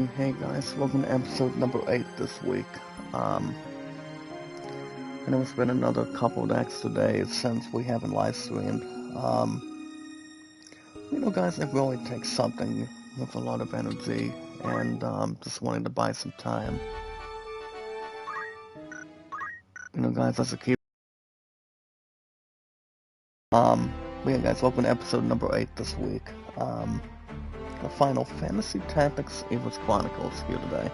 Hey guys, welcome to episode number 8 this week. Um, I know it's been another couple of extra days since we haven't live streamed. Guys, it really takes something with a lot of energy and just wanting to buy some time. Guys, that's a key. But yeah, guys, welcome to episode number 8 this week. The Final Fantasy Tactics Ivalice Chronicles here today.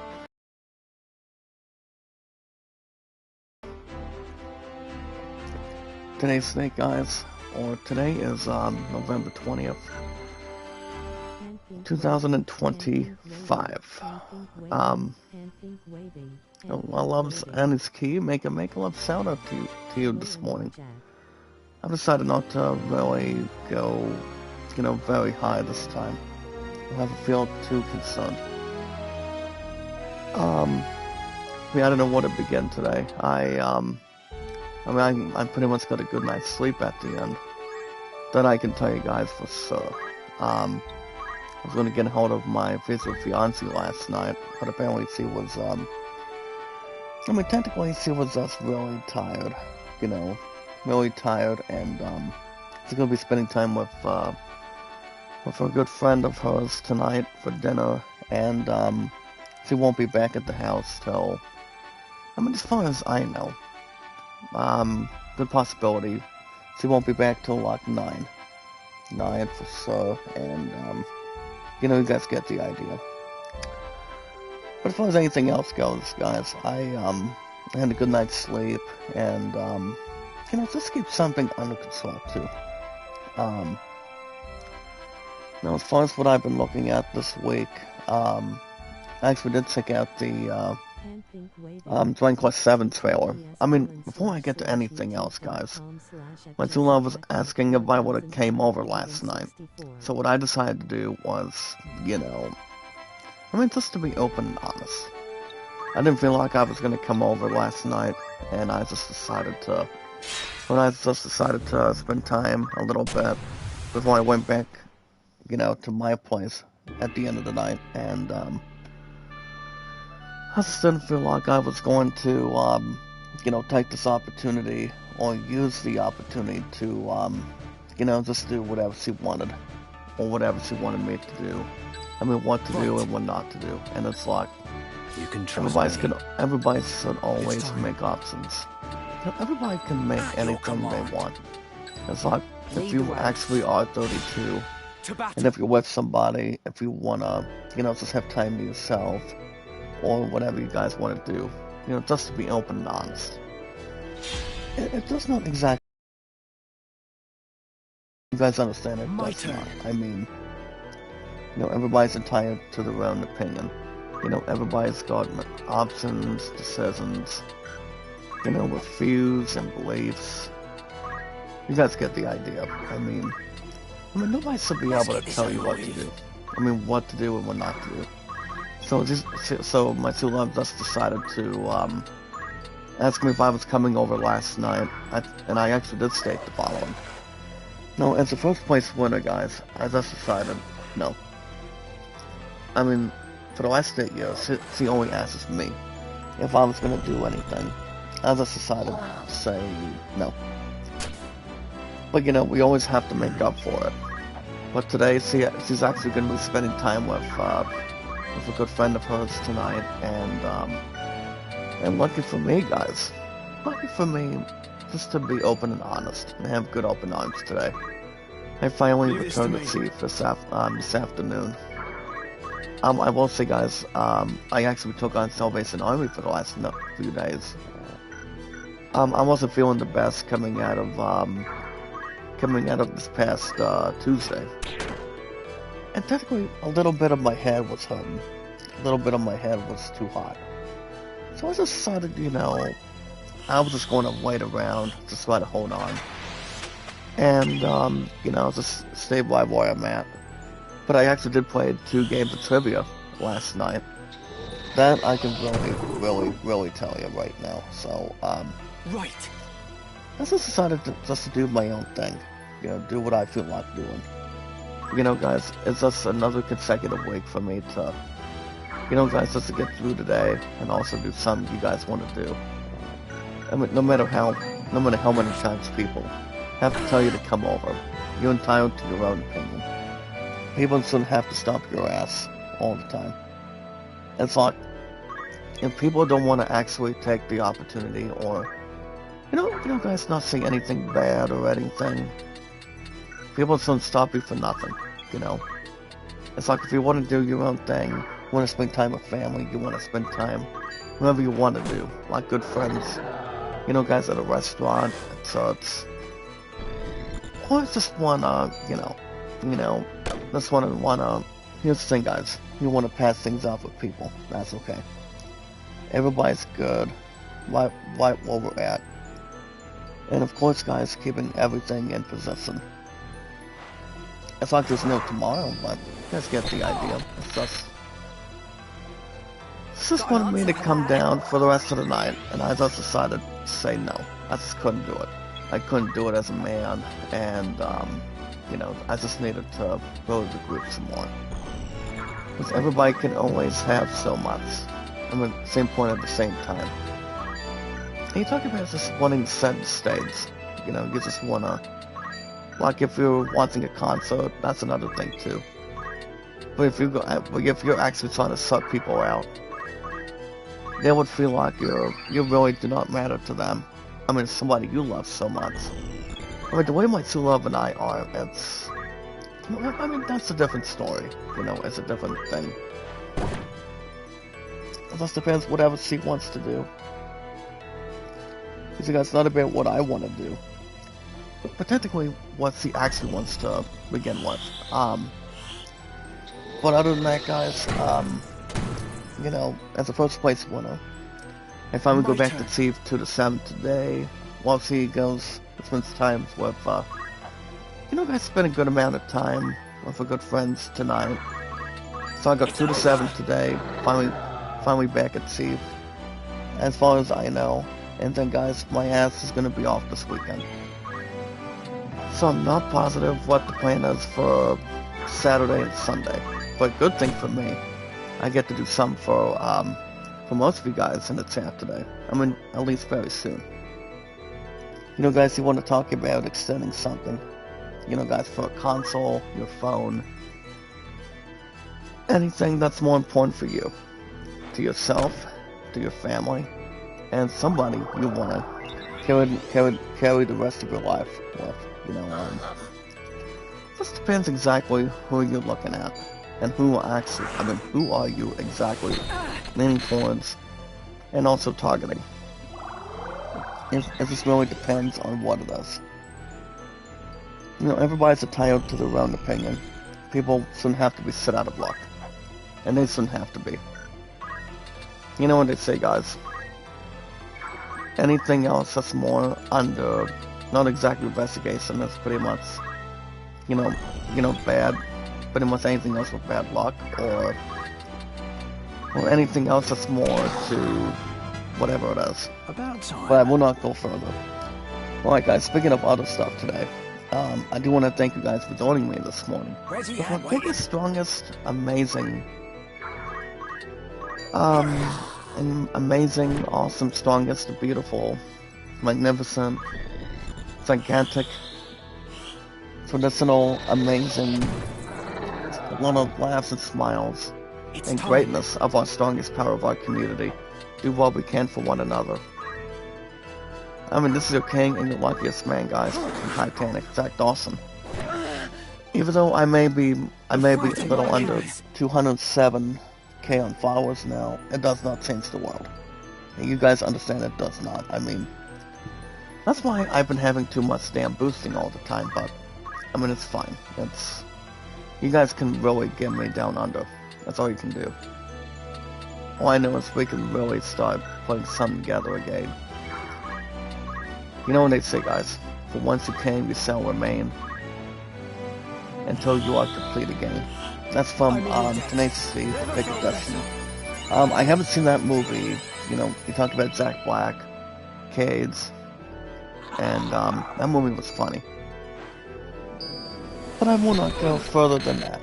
Today's date, guys, today is November 20th, 2025. My loves and his key make a love sound out to you this morning. I've decided not to really go, very high this time. I haven't feel too concerned. I don't know where to begin today. I pretty much got a good night's sleep at the end. That I can tell you guys for sure. I was going to get hold of my future fiancée last night, but apparently she was, technically she was just really tired, really tired, and, she's going to be spending time with a good friend of hers tonight for dinner, and, she won't be back at the house till, as far as I know, good possibility, she won't be back till like 9 for sure, and, you guys get the idea. But as far as anything else goes, guys, I had a good night's sleep, and, just keep something under control, too. Now, as far as what I've been looking at this week, I actually did check out the, Dragon Quest 7 trailer. Before I get to anything else, guys, my true love was asking if I would have came over last night. So what I decided to do was, just to be open and honest. I didn't feel like I was going to come over last night, and I just decided to spend time a little bit before I went back, to my place at the end of the night, and, I just didn't feel like I was going to, take this opportunity or use the opportunity to, just do whatever she wanted or whatever she wanted me to do. What to do and what not to do. And it's like, you can everybody should always make options. Everybody can make anything they want. It's like, if you actually are 32, and if you're with somebody, if you wanna, just have time to yourself, or whatever you guys want to do, just to be open and honest. It does not exactly. You guys understand it? Does not. Everybody's entitled to their own opinion. Everybody's got options, decisions, with views and beliefs. You guys get the idea. Nobody should be able to tell you what to do. What to do and what not to do. So my true love just decided to ask me if I was coming over last night, and I actually did state the following. No, as the first place winner, guys, I just decided no. For the last 8 years, she only asks me if I was going to do anything. I just decided to say no. But we always have to make up for it. But today, she's actually going to be spending time with a good friend of hers tonight, and lucky for me, guys, lucky for me, just to be open and honest, and have good open arms today. I finally returned to Chief this afternoon. I will say, guys, I actually took on Salvation Army for the last few days. I wasn't feeling the best coming out of this past Tuesday. And technically, a little bit of my head was hurting. A little bit of my head was too hot. So I just decided, I was just going to wait around, just try to hold on. And, just stay by where I'm at. But I actually did play 2 games of trivia last night. That I can really tell you right now. So, Right. I just decided to do my own thing. Do what I feel like doing. Guys, it's just another consecutive week for me to You know, guys, just to get through today and also do something you guys want to do. I mean, no matter how many times people have to tell you to come over, you're entitled to your own opinion. People shouldn't have to stop your ass all the time. It's like, if people don't want to actually take the opportunity, or, you know, guys, not saying anything bad or anything, people shouldn't stop you for nothing, you know? It's like, if you want to do your own thing, you want to spend time with family, you want to spend time whatever you want to do, like good friends, you know, guys, at a restaurant, at church, or just wanna, you know, just wanna, here's the thing, guys, you want to pass things off with people, that's okay. Everybody's good, right where we're at. And of course, guys, keeping everything in possession. It's like there's no tomorrow, but you guys get the idea. It's just wanted me to come down for the rest of the night, and I just decided to say no. I just couldn't do it. I couldn't do it as a man, and, you know, I just needed to go to the group some more. Because everybody can always have so much. I'm at the same point at the same time. And you talk about just wanting to set the stage. You know, you just wanna, like if you're watching a concert, that's another thing too. But if you're actually trying to suck people out, they would feel like you really do not matter to them. I mean, somebody you love so much. I mean, the way my true love and I are, it's, I mean, that's a different story. You know, it's a different thing. It just depends whatever she wants to do. Because it's not about what I want to do, but technically what she actually wants to begin with. But other than that, guys, you know, as a first place winner, if I would go back to Chief 2 to 7 today, while she goes, spends time with, you know, guys, spend a good amount of time with her good friends tonight. So I got 2 to 7 today, finally back at Chief, as far as I know. And then, guys, my ass is going to be off this weekend. So I'm not positive what the plan is for Saturday and Sunday. But good thing for me, I get to do something for most of you guys in the chat today. I mean, at least very soon. You know, guys, you want to talk about extending something. You know, guys, for a console, your phone, anything that's more important for you, to yourself, to your family, and somebody you want to carry the rest of your life with. You know, just depends exactly who you're looking at, and who are you exactly leaning towards, and also targeting. It just really depends on what it is. You know, everybody's entitled to their own opinion. People shouldn't have to be set out of luck, and they shouldn't have to be. You know what they say, guys? Anything else that's more under, not exactly investigation, that's pretty much, you know, bad. Pretty much anything else with bad luck, or anything else that's more to whatever it is. About time. But I will not go further. Alright, guys, speaking of other stuff today, I do want to thank you guys for joining me this morning. With my biggest, strongest, amazing, awesome, strongest, beautiful, magnificent, gigantic, traditional, amazing, a lot of laughs and smiles, and greatness of our strongest power of our community. Do what we can for one another. I mean, this is your king and your luckiest man, guys, from Titanic, Zach Dawson. Even though I may be a little under 207k on followers now, it does not change the world. And you guys understand it does not. I mean, that's why I've been having too much damn boosting all the time, but, I mean, it's fine. You guys can really get me down under. That's all you can do. All I know is we can really start putting something together again. You know what they say, guys? For once you came, you shall remain until you are complete again. That's from Tenacious D, The Pick of Destiny. I haven't seen that movie. You know, you talked about Jack Black, Cades, and that movie was funny. But I will not go further than that.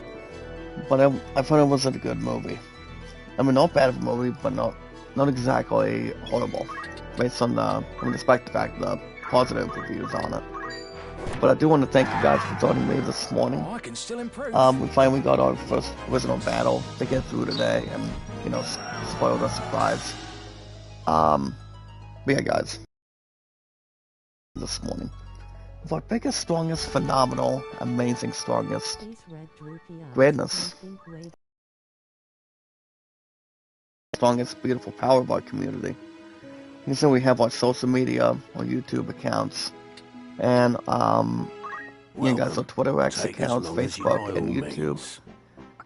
But I've heard it was a good movie. I mean, not bad of a movie, but not exactly horrible, based on despite the fact the positive reviews on it. But I do want to thank you guys for joining me this morning. Oh, I can still improve. We finally got our first original battle to get through today, and spoiled our surprise. But yeah, guys, this morning, our biggest, strongest, phenomenal, amazing, strongest greatness, strongest, beautiful power of our community. You see, we have our social media, our YouTube accounts, and you guys, our Twitter X accounts, Facebook, and YouTube.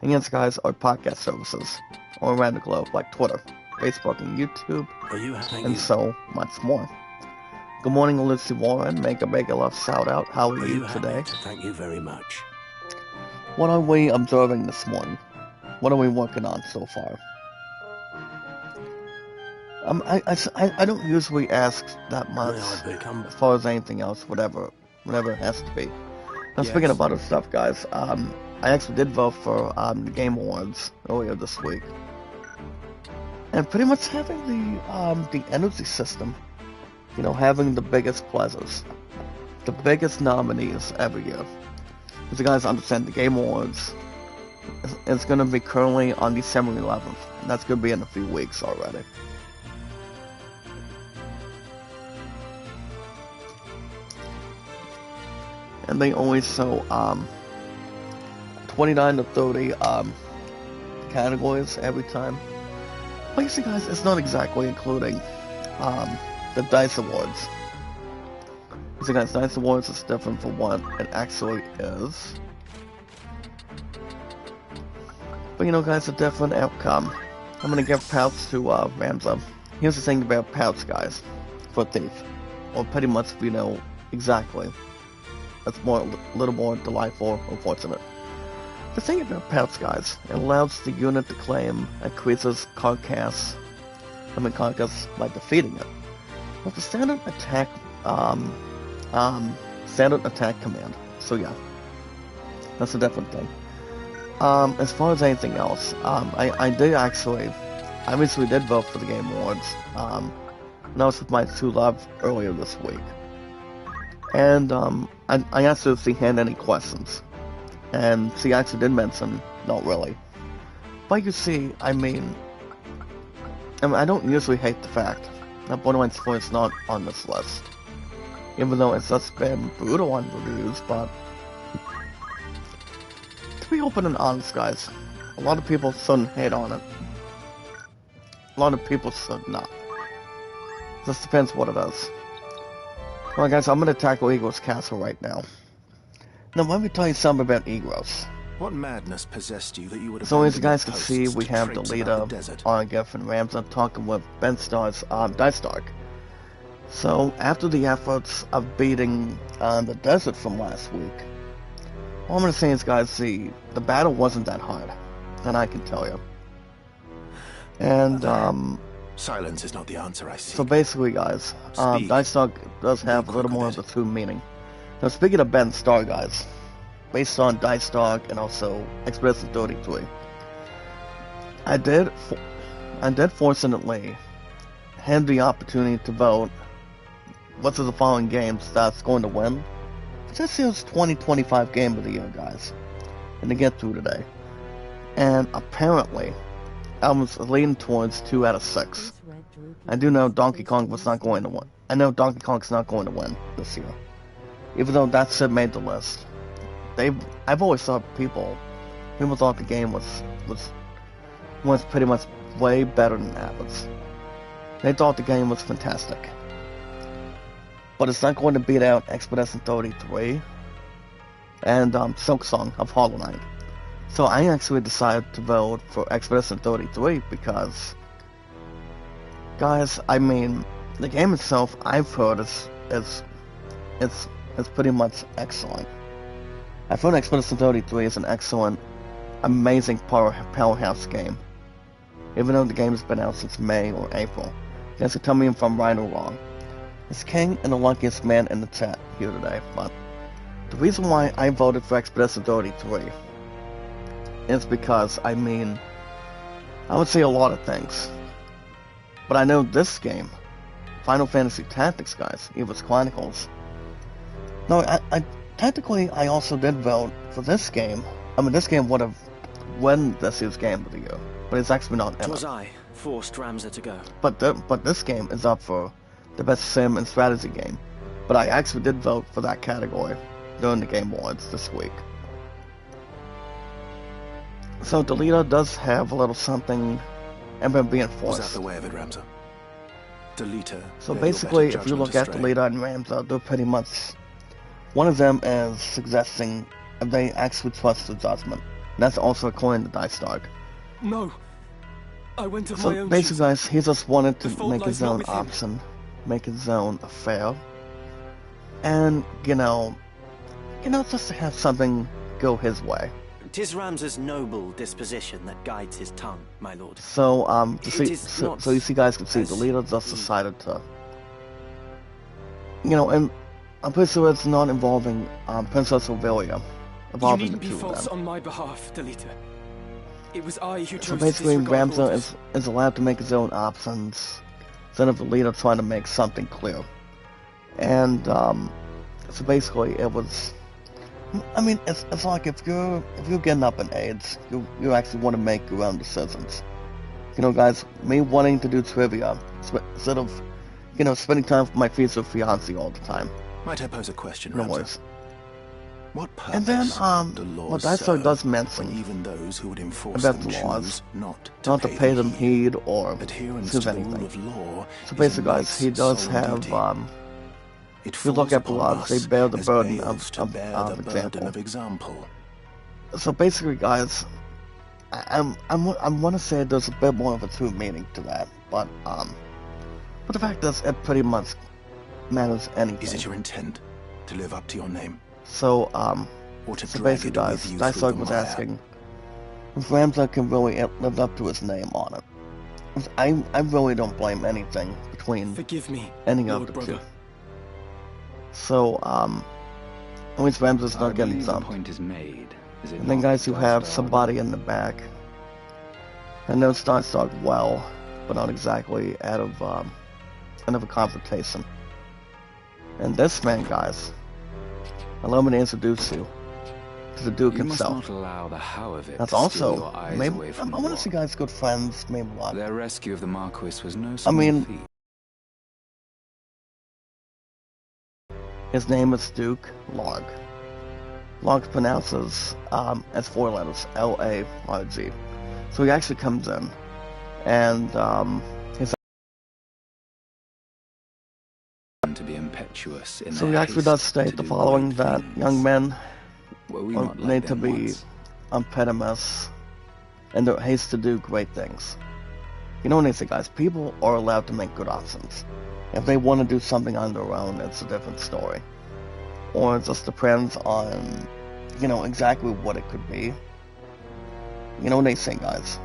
And yes, guys, our podcast services all around the globe, like Twitter, Facebook, and YouTube, and so much more. Good morning, Lucy Warren. Make a big love shout out. How are you today? Thank you very much. What are we observing this morning? What are we working on so far? I don't usually ask that much as far as anything else, whatever it has to be. Now, speaking of other stuff, guys, I actually did vote for the Game Awards earlier this week, and pretty much having the energy system, having the biggest prizes, the biggest nominees every year. As you guys understand, the Game Awards is going to be currently on December 11th, and that's going to be in a few weeks already. And they only show 29 to 30 categories every time. But you see, guys, it's not exactly including the DICE Awards. You see, guys, DICE Awards is different from what it actually is. But guys, a different outcome. I'm gonna give pouts to Ramza. Here's the thing about pouts, guys, for Thief, or pretty much, exactly. That's a little more delightful or fortunate. The thing about pouts, guys, it allows the unit to claim increases carcass by defeating it. With the standard attack command. So yeah, that's a different thing. As far as anything else, I obviously did vote for the Game Awards. And I was with my true love earlier this week. And I asked her if she had any questions, and she actually did mention, not really. But you see, I don't usually hate the fact that Borderlands 4 is not on this list, even though it's just been brutal on reviews. But to be open and honest, guys, a lot of people shouldn't hate on it. A lot of people should not. Just depends what it is. Alright, guys, I'm going to tackle Egros Castle right now. Now, let me tell you something about Egros. What madness possessed you that you would have? So as you guys can see, we have the leader, Argif and Ramza, talking with Ben Starr's Dice Dark. So, after the efforts of beating the desert from last week, all I'm going to say is, guys, the battle wasn't that hard, and I can tell you. And, silence is not the answer, I see. So basically, guys, Dice Dark does have a little more of the true meaning. Now, speaking of Ben Starr, guys, based on Dice Dark and also Expedition 33, I did fortunately have the opportunity to vote what's the following games that's going to win. This year's 2025 Game of the Year, guys, and to get through today. And apparently, I was leaning towards 2 out of 6. I do know Donkey Kong was not going to win. I know Donkey Kong's not going to win this year, even though that said made the list. I've always thought people thought the game was pretty much way better than average. They thought the game was fantastic, but it's not going to beat out Expedition 33 and Silk Song of Hollow Knight. So I actually decided to vote for Expedition 33 because, guys, the game itself, I've heard is pretty much excellent. I've heard Expedition 33 is an excellent, amazing powerhouse game, even though the game has been out since May or April. You guys can tell me if I'm right or wrong. It's King and the luckiest man in the chat here today, but the reason why I voted for Expedition 33 is because, I would say a lot of things. But I know this game, Final Fantasy Tactics, guys, Ivalice Chronicles. No, technically, I also did vote for this game. I mean, this game would have won this year's Game of the Year, but it's actually not in it. 'Twas I forced Ramza to go. But this game is up for the best sim and strategy game. But I actually did vote for that category during the Game Awards this week. So the leader does have a little something and been being forced. Was that the way of it, Ramza? Deleter. So basically, if you look at the leader and Ramza, they're pretty much... One of them is suggesting if they actually trust the judgment. That's also according to Dice Dark. No. I went of So my own basically, guys, he just wanted to make his lies not own with him. option, make his own affair, and you know, just to have something go his way. 'Tis Ramza's noble disposition that guides his tongue, my lord. So It is not so you see, guys can see the as leader just he- decided to, and I'm pretty sure it's not involving Princess Ovilia, You involving the needn't be two of false them. on my behalf, Deleter. It was I who chose So to basically, disregard Ramza orders. is allowed to make his own options instead of the leader trying to make something clear. And so basically, it was. I mean, it's like if you're getting up in age, you actually want to make your own decisions. You know, guys, me wanting to do trivia instead of spending time with my future fiance all the time. Might I pose a question, No Ramza? worries. What purpose And then do laws what Dice Dark serve does mention when even those who would enforce about them the laws, choose not to pay them heed or Adherence do to the anything. rule of law So is basically, a guys, he knight's does sole have duty. It if you look falls at the upon laws, they us bear the as burden males to bear the burden example. of example. So basically, guys, I want to say there's a bit more of a true meaning to that, but the fact is, it pretty much matters anything. Is it your intent to live up to your name, So or to so drag basically, it guys, with you Dice through Dark the was mire? asking if Ramza can really live up to his name on it. I really don't blame anything between Forgive me, any of Lord the Brother. two. So at least Ramza's I not getting believe the dumped. point is made. Is it And then not, guys, you Dice have Dark? somebody in the back. I know it's Dice Dark well, but not exactly out of a confrontation. And this man, guys, allow me to introduce you to the Duke You must himself. not allow the how of it That's to steal also your eyes maybe away I from want to war. see guys good friends, maybe what. Their rescue of the Marquis was no small mean- feat. His name is Duke Log. Log pronounces as 4 letters, L-A-R-G. So he actually comes in, and his To be impetuous in so he their actually haste does to state the do following: great that things. young men Were we are not like made to them be once? impediments and their haste to do great things. You know what I say, guys? People are allowed to make good options. If they want to do something on their own, it's a different story. Or it just depends on, exactly what it could be. You know what they say, guys?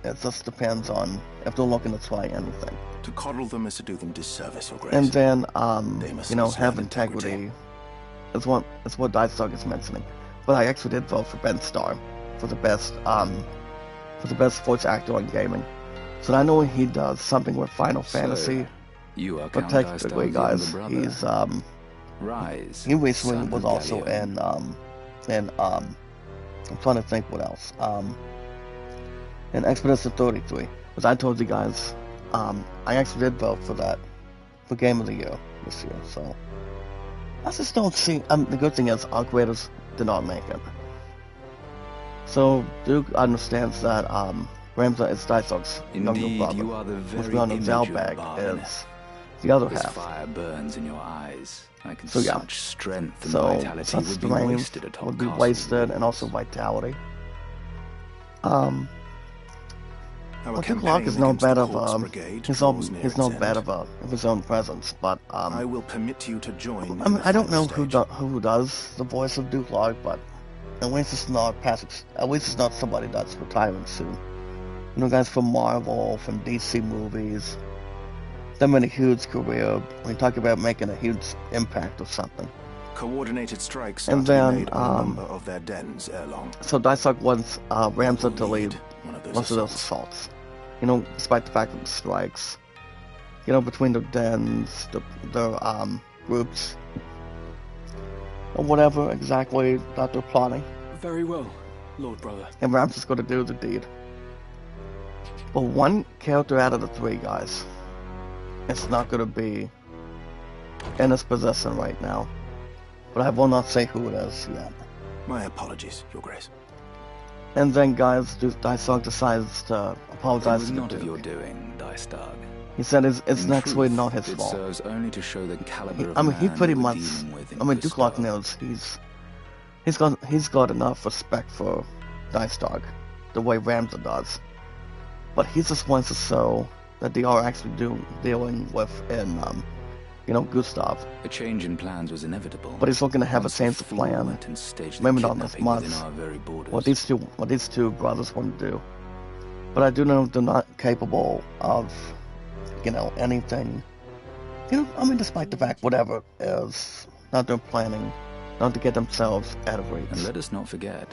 It just depends on if they're looking to try anything. To coddle them is to do them disservice, Your Grace. And then, They must also have have integrity. It's what Dice Dog is mentioning. But I actually did vote for Ben Starr for the best voice actor on gaming. So I know he does something with Final Fantasy. You are But Count technically, Dice guys, Dark's younger he's brother. Rise. he recently son was of also Galleon. in I'm trying to think what else. In Expedition 33, because I told you guys, I actually did vote for that for Game of the Year this year. So I just don't see. The good thing is our creators did not make it. So Duke understands that Ramza is Dice Dog's younger Indeed, brother. you are the What's very going on image Zalbag of Barney. is the other This half. fire burns in your eyes. Like So, yeah. such strength and So vitality such would be strength wasted atop would be castle wasted, and walls. also vitality. Our Well, Duke campaign Locke is not against the bad of Corpse Brigade he's draws near not its bad end. of his own presence, but I will permit you to join. I mean, in the I don't know final stage. who does the voice of Duke Locke, but at least it's not at least it's not somebody that's retiring soon. You know, guys from Marvel, from DC movies, them in a huge career. We talk about making a huge impact or something. Coordinated strikes And are to then, be made on a number of their dens ere long. So Dysark wants Ramza to We'll lead lead one of those most of those assaults. You know, despite the fact that the strikes, you know, between the dens, the groups, or whatever exactly that they're plotting. Very well, Lord Brother. And Ramza's going to do the deed. But one character out of the three guys, it's not going to be in his possession right now. But I will not say who it is yet. My apologies, Your Grace. And then, guys, Dysark decides to It apologize was to the not of Duke. your doing, Dystarg. He said it's In actually truth, not his it fault. serves only to show the caliber of I mean, he man pretty we were much. dealing with in I mean, Duke Lock Gustav. knows he's got enough respect for Dystark, the way Ramza does. But he just wants to show that they are actually dealing with you know, Gustav. A change in plans was inevitable. But he's looking to have a Once the change of fool plan. went and staged the Maybe not this kidnapping month. within our very borders. What these two brothers want to do. But I do know they're not capable of, you know, anything. You know, I mean, despite the fact whatever is, not they're planning, not to get themselves out of reach. And let us not forget,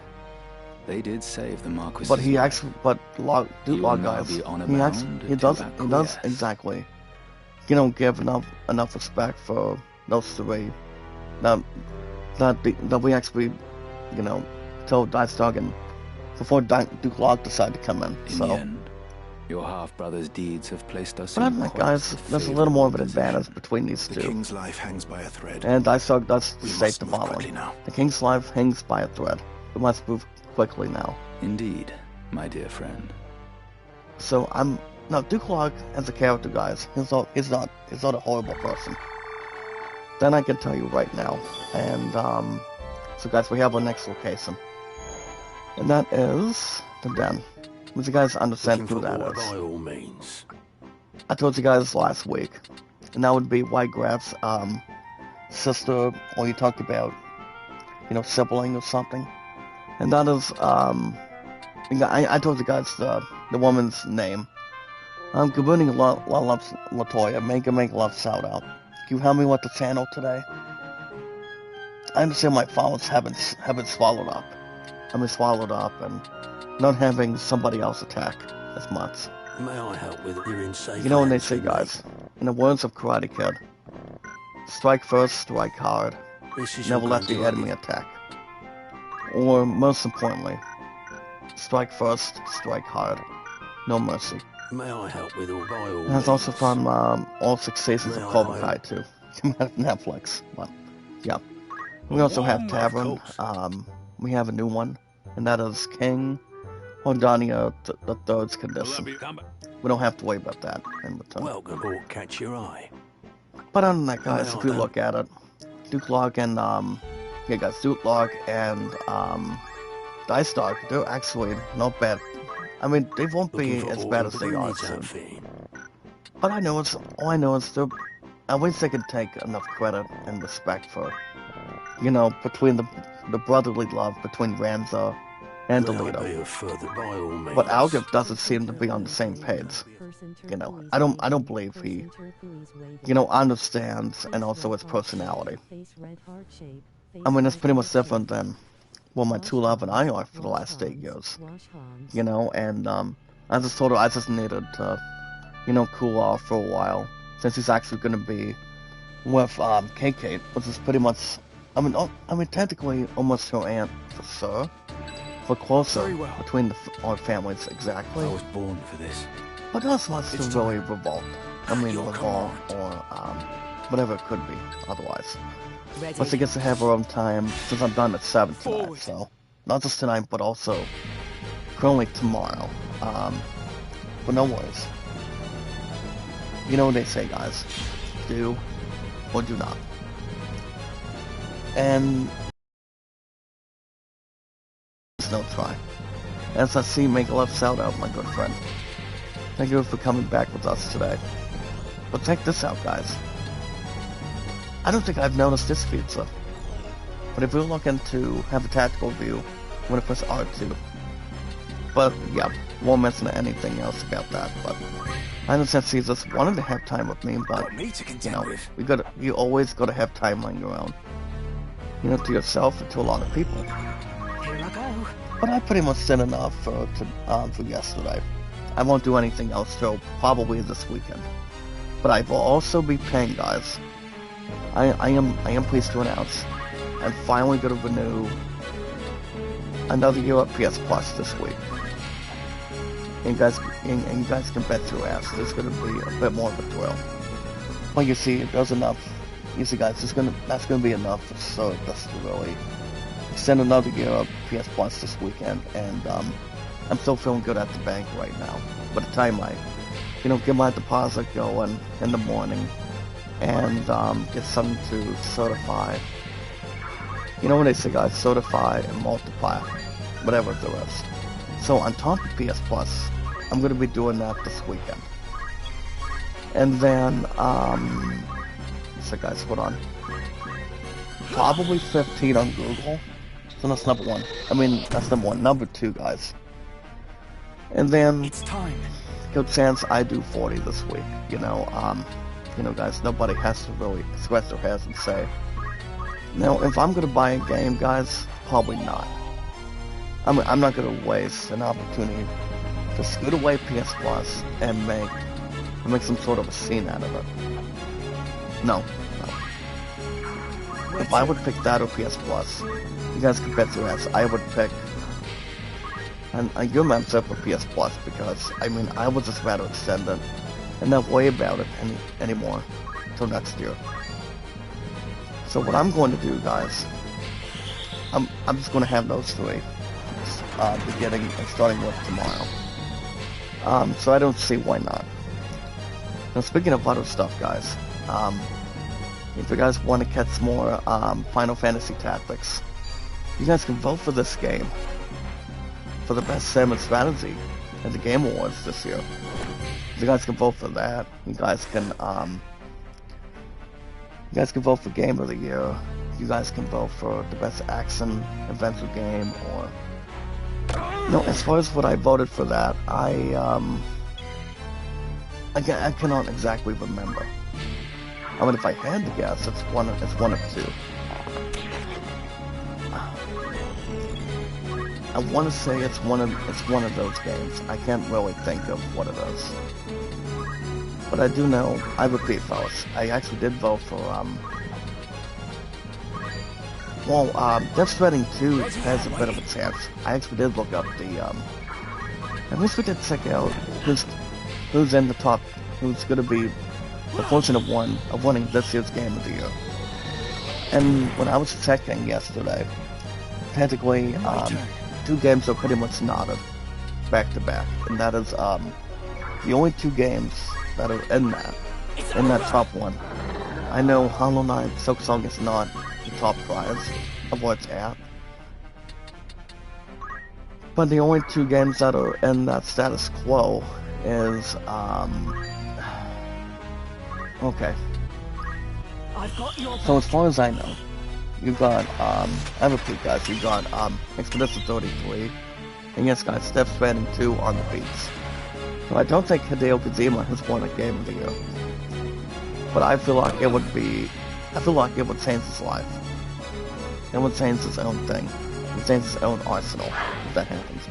they did save the Marquis. But he actually, but Duke You Lock will now guys, be honor he actually, bound he to does acquiesce. exactly, you know, give enough respect for those three, that we actually, you know, told Dystark and before Duke Lock decided to come in. In So, the end, your half-brother's deeds have placed us but I in think, quite guys, the there's a little more of an favourable advantage position. between these The two. king's life hangs by a thread. And Dysark does We state must the move quickly following: now. the king's life hangs by a thread. We must move quickly now. Indeed, my dear friend. So now Duke Lock as a character, guys, he's not a horrible person. Then I can tell you right now. And so guys, we have our next location, and that is the den. Would you guys understand who that is? By all means. I told you guys last week, and that would be Whitegrave's sister, or you talked about, you know, sibling or something. And that is I told you guys the woman's name. Good morning, Latoya. Make love shout out. Can you help me with the channel today? I understand my files haven't swallowed up. And not having somebody else attack as much. May I help with your insane? You know when they say, guys, in the words of Karate Kid, strike first, strike hard. This is Never your let the granddaughter. enemy attack. Or, most importantly, strike first, strike hard. No mercy. May I help with all by all And that's also means? from all 6 seasons of May I Cobra Kai help? too. Netflix. But, yeah. We also have Tavern. We have a new one. And that is King Hordania the Third's condition. We don't have to worry about that in return. Welcome or catch your eye. But other than that, guys, Well, if you then. look at it, Duke Lock and yeah, guys, Duke Lock and Dystark, they're actually not bad. I mean, they won't be Looking for as all bad the as they are breeds, soon. Alfie. But all I know is they're. I wish they could take enough credit and respect for, you know, between the brotherly love between Ramza and May I be Toledo. of further by all means? But Algif doesn't seem to be on the same page. You know, I don't believe he, you know, understands and also his personality. I mean, it's pretty much different than what my true love and I are for the last 8 years. You know, and I just told her I just needed to, you know, cool off for a while since he's actually going to be with KK, which is pretty much, I mean technically almost her aunt for sure, but closer Very well. between our families exactly. I was born for this. But us wants to It's really revolt. I mean, Your revolt or whatever it could be otherwise. But she gets to have her own time since I'm done at 7 tonight, Forward. so not just tonight, but also currently tomorrow. But no worries. You know what they say, guys. Do or do not. And there's no try. As I see, make a love shout out, my good friend. Thank you for coming back with us today. But check this out, guys. I don't think I've noticed this feature. But if we look into have a tactical view, I'm gonna press R2. But yeah, won't mention anything else about that. But I understand Caesar's wanted to have time with me, but Got me to you contend know, with. you always gotta have time on your own. you know, to yourself and to a lot of people. Here I go. But I pretty much did enough for yesterday. I won't do anything else till probably this weekend. But I will also be paying, guys. I am pleased to announce I'm finally going to renew another year of PS Plus this week. And you guys can bet your ass there's going to be a bit more of a thrill. Well, you see, there's enough. You see, guys, that's going to be enough for us to really extend another year of PS Plus this weekend. And I'm still feeling good at the bank right now. By the time I, you know, get my deposit going in the morning and get something to certify. You know what they say, guys, certify and multiply, whatever there is. So on top of PS Plus, I'm going to be doing that this weekend. And then, so guys, hold on. Probably 15 on Google. So that's number one. I mean, that's number one. Number two, guys. And then, It's time. good chance I do 40 this week. You know, guys, nobody has to really scratch their heads and say, now, if I'm going to buy a game, guys, probably not. I'm not going to waste an opportunity to scoot away PS Plus and make some sort of a scene out of it. No. If I would pick that or PS Plus, you guys can bet your ass I would pick a year membership for PS Plus because, I mean, I would just rather extend it and not worry about it anymore until next year. So what I'm going to do, guys, I'm just going to have those three beginning and starting with tomorrow. So I don't see why not. Now, speaking of other stuff, guys, if you guys want to catch more Final Fantasy Tactics, you guys can vote for this game for the best sim and strategy at the Game Awards this year. You guys can vote for that. You guys can vote for Game of the Year. You guys can vote for the best action adventure game, or no. As far as what I voted for that, I cannot exactly remember. I mean, if I had to guess, it's one of two. I want to say it's one of those games. I can't really think of what it is. But I do know, I repeat, fellas, I actually did vote for, Death Stranding 2 has a bit of a chance. I actually did look up at least we did check out who's in the top, who's gonna be the fortunate one of winning this year's Game of the Year. And when I was checking yesterday, technically, two games are pretty much knotted back to back, and that is, the only two games that are in that top one. I know Hollow Knight Silksong is not the top prize of where it's at, but the only two games that are in that status quo is okay. So as far as I know, you got I repeat, guys, you got Expedition 33, and yes, guys, Death Stranding 2 on the beats. So I don't think Hideo Kojima has won a Game of the Year. But I feel like it would change his life. It would change his own thing. It would change his own arsenal if that happens,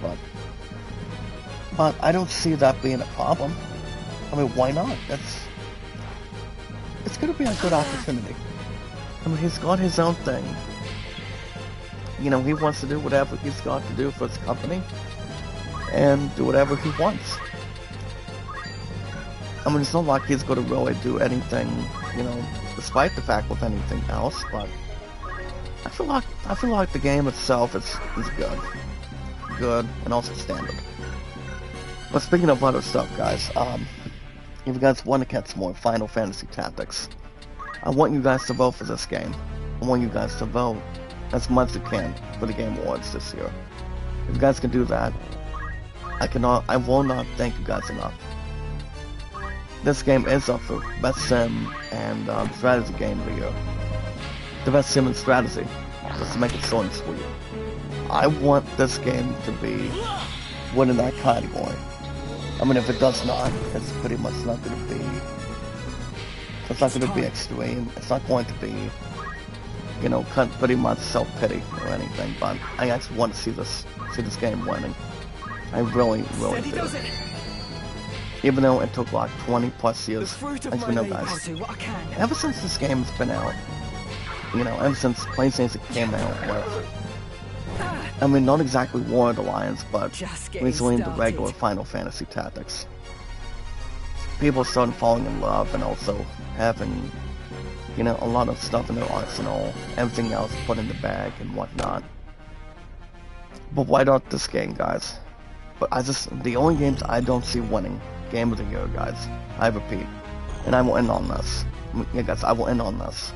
but I don't see that being a problem. I mean, why not? It's gonna be a good opportunity. I mean, he's got his own thing. You know, he wants to do whatever he's got to do for his company and do whatever he wants. I mean, it's not like he's going to really do anything, you know, despite the fact with anything else, but I feel like the game itself is good, and also standard. But speaking of other stuff, guys, if you guys want to catch more Final Fantasy Tactics, I want you guys to vote for this game. I want you guys to vote as much as you can for the Game Awards this year. If you guys can do that, I will not thank you guys enough. This game is up for Best Sim and Strategy Game of the Year. The Best Sim and Strategy, just to make it short and sweet. I want this game to be winning that category. I mean, if it does not, it's pretty much not going to be... It's not going to be extreme. It's not going to be you know, pretty much self-pity or anything, but I actually want to see this game winning. I really do. Even though it took like 20 plus years, as we know, guys, ever since this game has been out, you know, ever since PlayStation came out with, I mean, not exactly War of the Lions, but recently the regular Final Fantasy Tactics. People started falling in love and also having, you know, a lot of stuff in their arsenal, everything else put in the bag and whatnot. But why not this game, guys? But the only games I don't see winning Game of the Year, guys, I repeat, and I will end on this. Yeah, guys, I will end on this.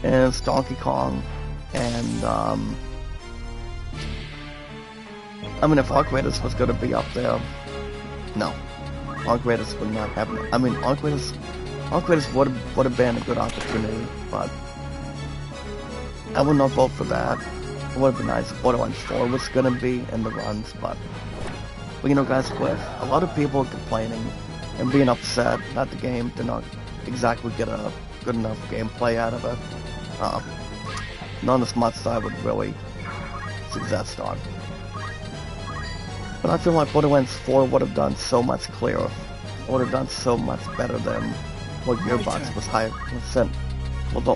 Is Donkey Kong and, I mean, if Arc Raiders was going to be up there, no. Arc Raiders would not happen. I mean, Arc Raiders would have been a good opportunity, but I would not vote for that. It would have been nice if Borderlands 4 was going to be in the runs, but you know, guys, with a lot of people complaining and being upset that the game did not exactly get a good enough gameplay out of it, not as much as I would really suggest on. But I feel like Borderlands 4 would have done so much clearer, would have done so much better than what Gearbox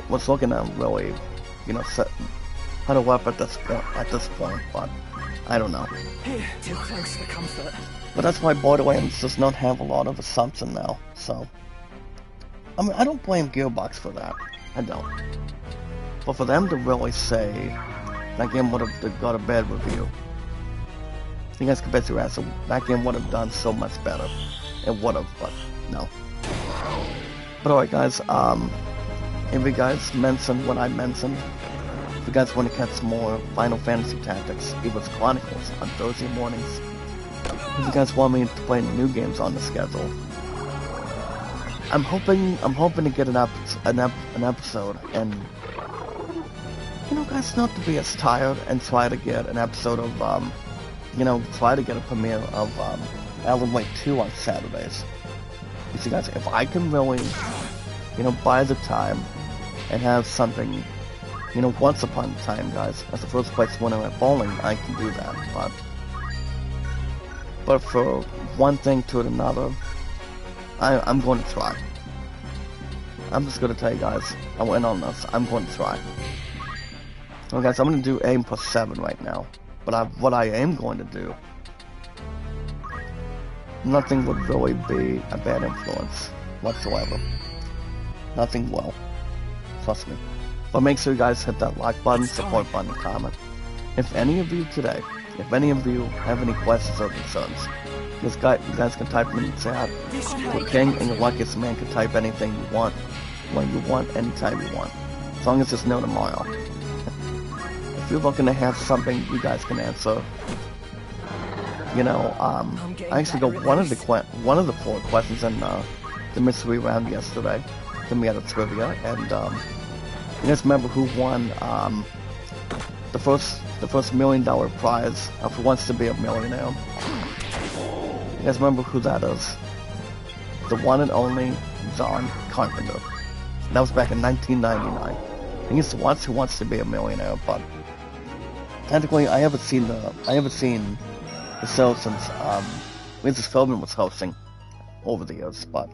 was looking at really, you know, how to up at this point, but I don't know. Too close for comfort. But that's why Borderlands does not have a lot of assumption now, so I mean, I don't blame Gearbox for that. I don't. But for them to really say that game would have got a bad review, you guys can bet your ass that game would have done so much better. It would have, but no. But alright, guys, if you guys mentioned what I mentioned, if you guys want to catch more Final Fantasy Tactics, Ivalice Chronicles on Thursday mornings, if you guys want me to play new games on the schedule, I'm hoping to get an episode, and you know, guys, not to be as tired and try to get an episode of you know, try to get a premiere of Alan Wake 2 on Saturdays. You see, guys, if I can really, you know, buy the time and have something, you know, once upon a time, guys, as the first place winner at bowling, I can do that. But for one thing to another, I'm going to try. I'm just going to tell you guys, I went on this. I'm going to try. Well, guys, I'm going to do aim plus 7 right now. But what I am going to do, nothing would really be a bad influence whatsoever. Nothing will. Trust me. But make sure you guys hit that like button, support button, and comment. If any of you today, if any of you have any questions or concerns, you guys can type them in the chat. The king and your luckiest man can type anything you want, when you want, anytime you want. As long as it's no tomorrow. If you're looking to have something you guys can answer, you know, I actually got one of the 4 questions in the mystery round yesterday. Then we had a trivia, and you guys remember who won the first $1 million prize of Who Wants to Be a Millionaire? You guys remember who that is? The one and only John Carpenter. That was back in 1999. I guess once Who Wants to Be a Millionaire, but technically I haven't seen the show since Mrs. Feldman was hosting over the years, but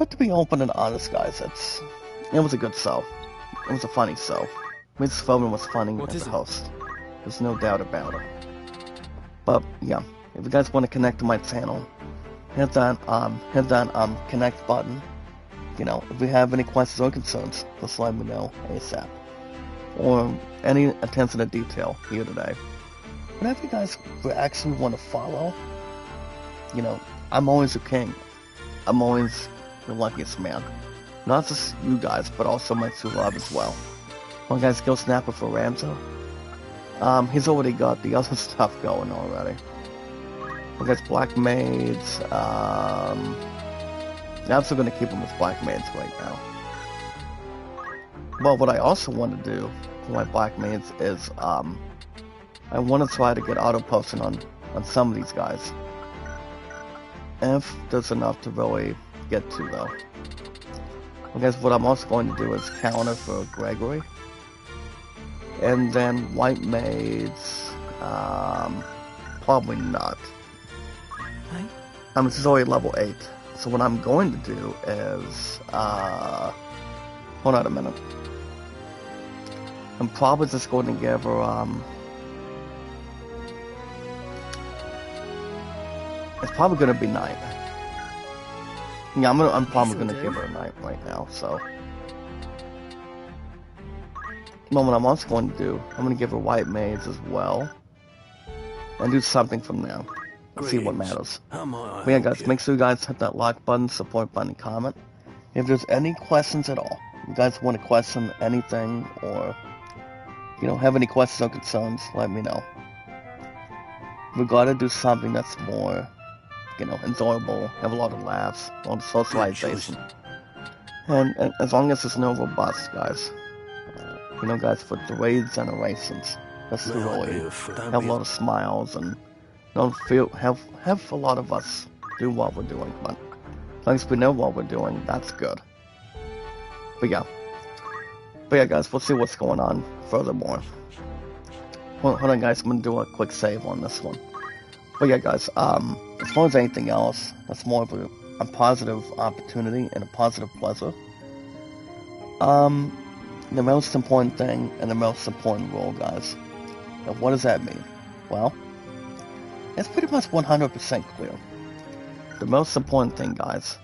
to be open and honest, guys, it was a good show. It was a funny show. Mrs. Feldman was funny as a host. There's no doubt about it. But yeah, if you guys want to connect to my channel, hit that connect button. You know, if you have any questions or concerns, just let me know ASAP. Or any attention to detail here today. Whatever you guys actually want to follow, you know, I'm always a king. I'm always the luckiest man. Not just you guys, but also my true love as well. One guy's Skill Snapper for Ramzo. He's already got the other stuff going already. One guy's Black Maids. I'm still going to keep him as Black Maids right now. Well, what I also want to do for my Black Maids is, I want to try to get auto-posting on some of these guys. If there's enough to really get to, though. I guess what I'm also going to do is counter for Gregory. And then white maids, probably not. This is already level 8. So what I'm going to do is, hold on a minute. I'm probably just going to give her, it's probably going to be night. Yeah, I'm probably going to give her a night right now, so. Well, what I'm also going to do, I'm going to give her white maids as well. And do something from there. See what matters. But yeah, guys, make sure you guys hit that like button, support button, comment. If there's any questions at all, you guys want to question anything, or, you know, have any questions or concerns, let me know. We gotta do something that's more, you know, enjoyable, have a lot of laughs, a lot of socialization. And as long as it's no robust, guys. You know, guys, for 3 generations, that's really have a lot of smiles and don't feel have a lot of us do what we're doing, but as long as we know what we're doing, that's good. But yeah, guys, we'll see what's going on furthermore. Hold on, guys, I'm gonna do a quick save on this one. But yeah, guys, as far as anything else, that's more of a positive opportunity and a positive pleasure. The most important thing and the most important rule, guys. And what does that mean? Well, it's pretty much 100% clear. The most important thing, guys,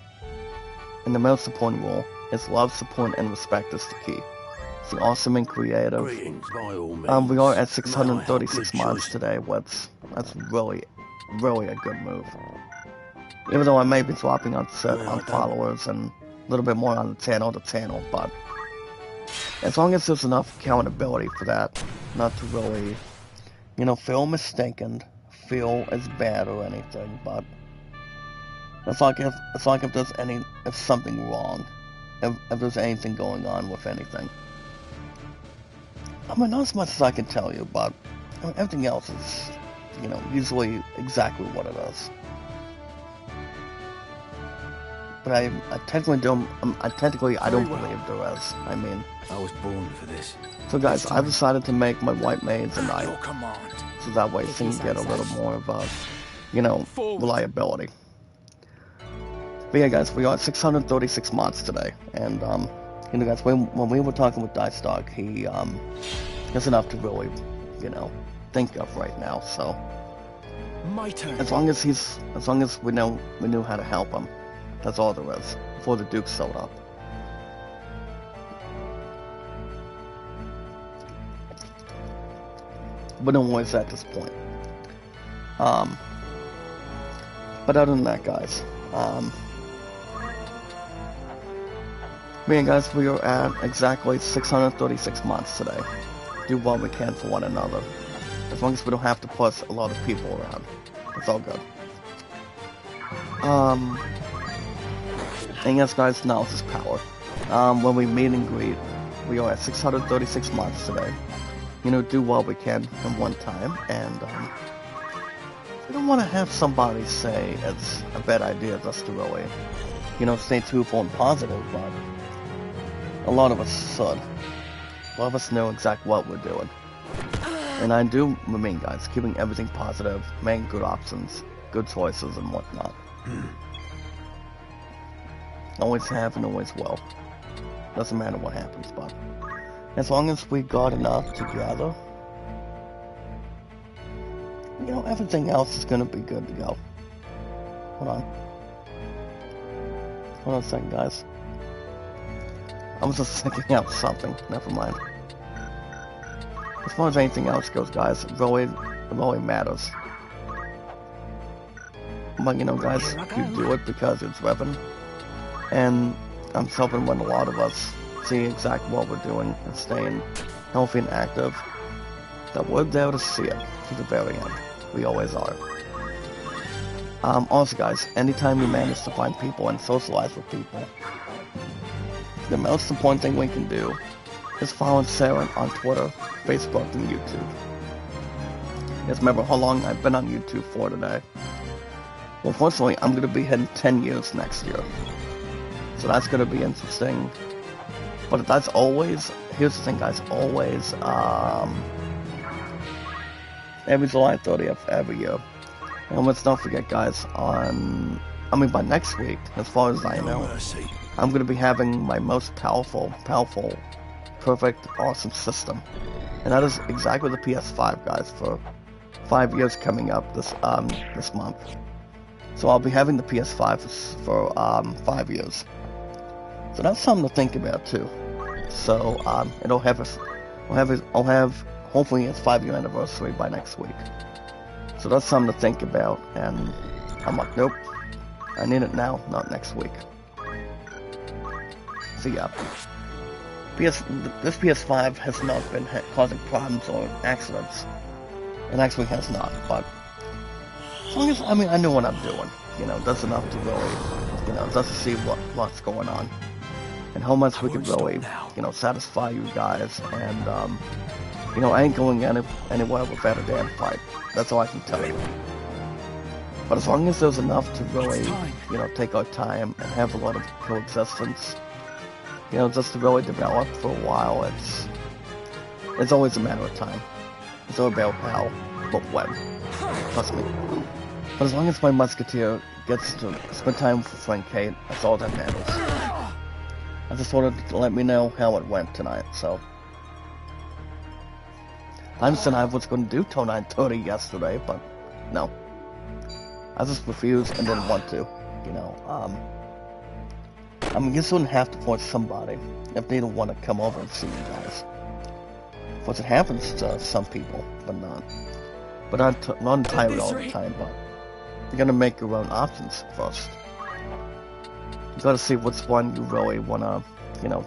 and the most important rule is love, support, and respect is the key. It's the awesome and creative. We are at 636 mods today, that's really, really a good move. Even though I may be dropping on followers and a little bit more on the channel, but as long as there's enough accountability for that, not to really, you know, feel mistaken, feel as bad or anything, but it's like if there's something wrong, if there's anything going on with anything. I mean, not as much as I can tell you, but I mean, everything else is, you know, usually exactly what it is. But I technically don't believe there is. I mean, I was born for this. So guys, I've decided to make my white maids a night, so that way things get a little more of a, you know, reliability. But yeah, guys, we are at 636 mods today, and you know, guys, when we were talking with Dice Dog, he has enough to really, you know, think of right now. So My turn. as long as we knew how to help him, that's all there is. Before the Duke showed up. But no worries at this point. But other than that, guys, guys, we are at exactly 636 mods today. Do what we can for one another. As long as we don't have to push a lot of people around. It's all good. And yes, guys, now is power. When we meet and greet, we are at 636 mods today. You know, do what we can in one time, and we don't want to have somebody say it's a bad idea just to really, you know, stay truthful and positive, but a lot of us should. A lot of us know exactly what we're doing. And I do mean, guys, keeping everything positive, making good options, good choices, and whatnot. Always have and always will. Doesn't matter what happens, but as long as we got enough together, you know, everything else is gonna be good to go. Hold on a second, guys. I was just thinking out something. Never mind. As far as anything else goes, guys, it really matters. But you know, guys, you do it because it's Revan, and I'm hoping when a lot of us see exactly what we're doing and staying healthy and active, that we're there to see it to the very end. We always are. Also, guys, anytime we manage to find people and socialize with people, the most important thing we can do is follow Sarah on Twitter, Facebook, and YouTube. Just remember how long I've been on YouTube for today. Well, fortunately, I'm going to be hitting 10 years next year. So that's gonna be interesting. But that's always, here's the thing guys, always, every July 30th every year. And let's not forget guys, by next week, as far as I know, Mercy. I'm gonna be having my most powerful, perfect, awesome system. And that is exactly the PS5 guys, for 5 years coming up this month. So I'll be having the PS5 for 5 years. So that's something to think about too. So I'll have hopefully its 5-year anniversary by next week. So that's something to think about, and I'm like, nope, I need it now, not next week. So yeah, this PS5 has not been causing problems or accidents. It actually has not, but as long as, I know what I'm doing, that's enough to really, just to see what's going on. And how much we can really, satisfy you guys, and, I ain't going anywhere without a damn fight. That's all I can tell you. But as long as there's enough to really, take our time and have a lot of coexistence, just to really develop for a while, it's always a matter of time. It's all about how, but when. Trust me. But as long as my musketeer gets to spend time with friend Kate, that's all that matters. I just wanted to let me know how it went tonight, so. I understand I was going to do till 9:30 yesterday, but no. I just refused and didn't want to, you shouldn't have to force somebody if they don't want to come over and see you guys. Of course, it happens to some people, but not. But not entirely all the time, but you're gonna make your own options first. You gotta see which one you really wanna,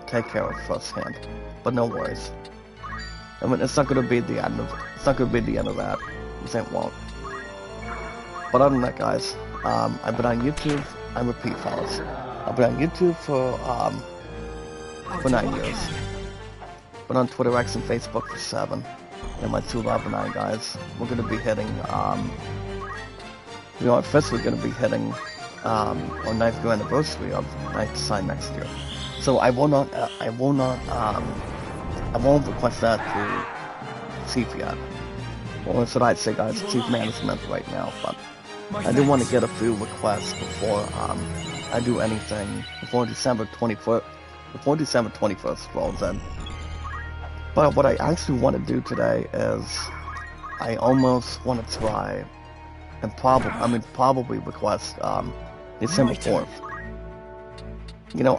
take care of firsthand. But no worries. It's not gonna be the end of that. It won't. But other than that, guys, I've been on YouTube. I repeat, fellas, I've been on YouTube for 9 years. Been on Twitter, X, and Facebook for 7. And my 2 Love and I guys, we're gonna be hitting, officially gonna be hitting our 9th year anniversary of Night to Sign next year. So I won't request that to Chief yet. Or should I say, guys, Chief Management right now, but I do want to get a few requests before I do anything, before December 21st rolls in. But what I actually want to do today is, I almost want to try, and probably request December 4th.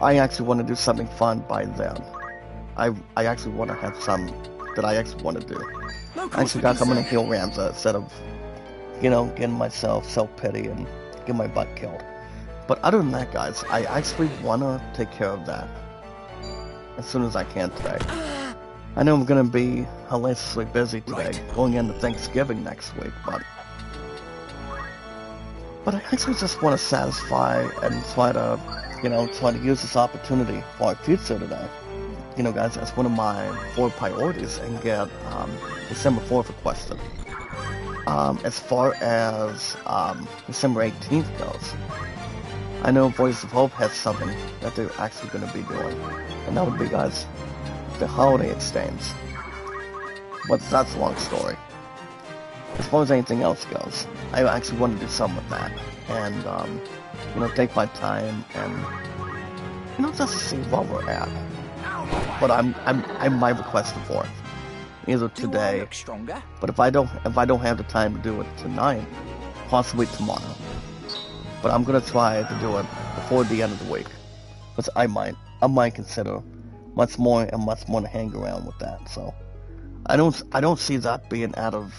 I actually want to do something fun by then. I actually want to have some that I actually want to do. Actually, guys, I'm gonna heal Ramza instead of, getting myself self-pity and get my butt killed. But other than that, guys, I actually wanna take care of that as soon as I can today. I know I'm gonna be hilariously busy today, going into Thanksgiving next week, but I actually just want to satisfy and try to use this opportunity for our future today. Guys, that's one of my 4 priorities, and get December 4th requested. As far as December 18th goes, I know Voice of Hope has something that they're actually going to be doing, and that would be, guys, the holiday exchange. But that's a long story. As far as anything else goes, I actually want to do something with that, and take my time and just to see where we're at. But I might request the 4th, either today. But if I don't have the time to do it tonight, possibly tomorrow. But I'm gonna try to do it before the end of the week, which I might consider much more to hang around with that. So I don't see that being out of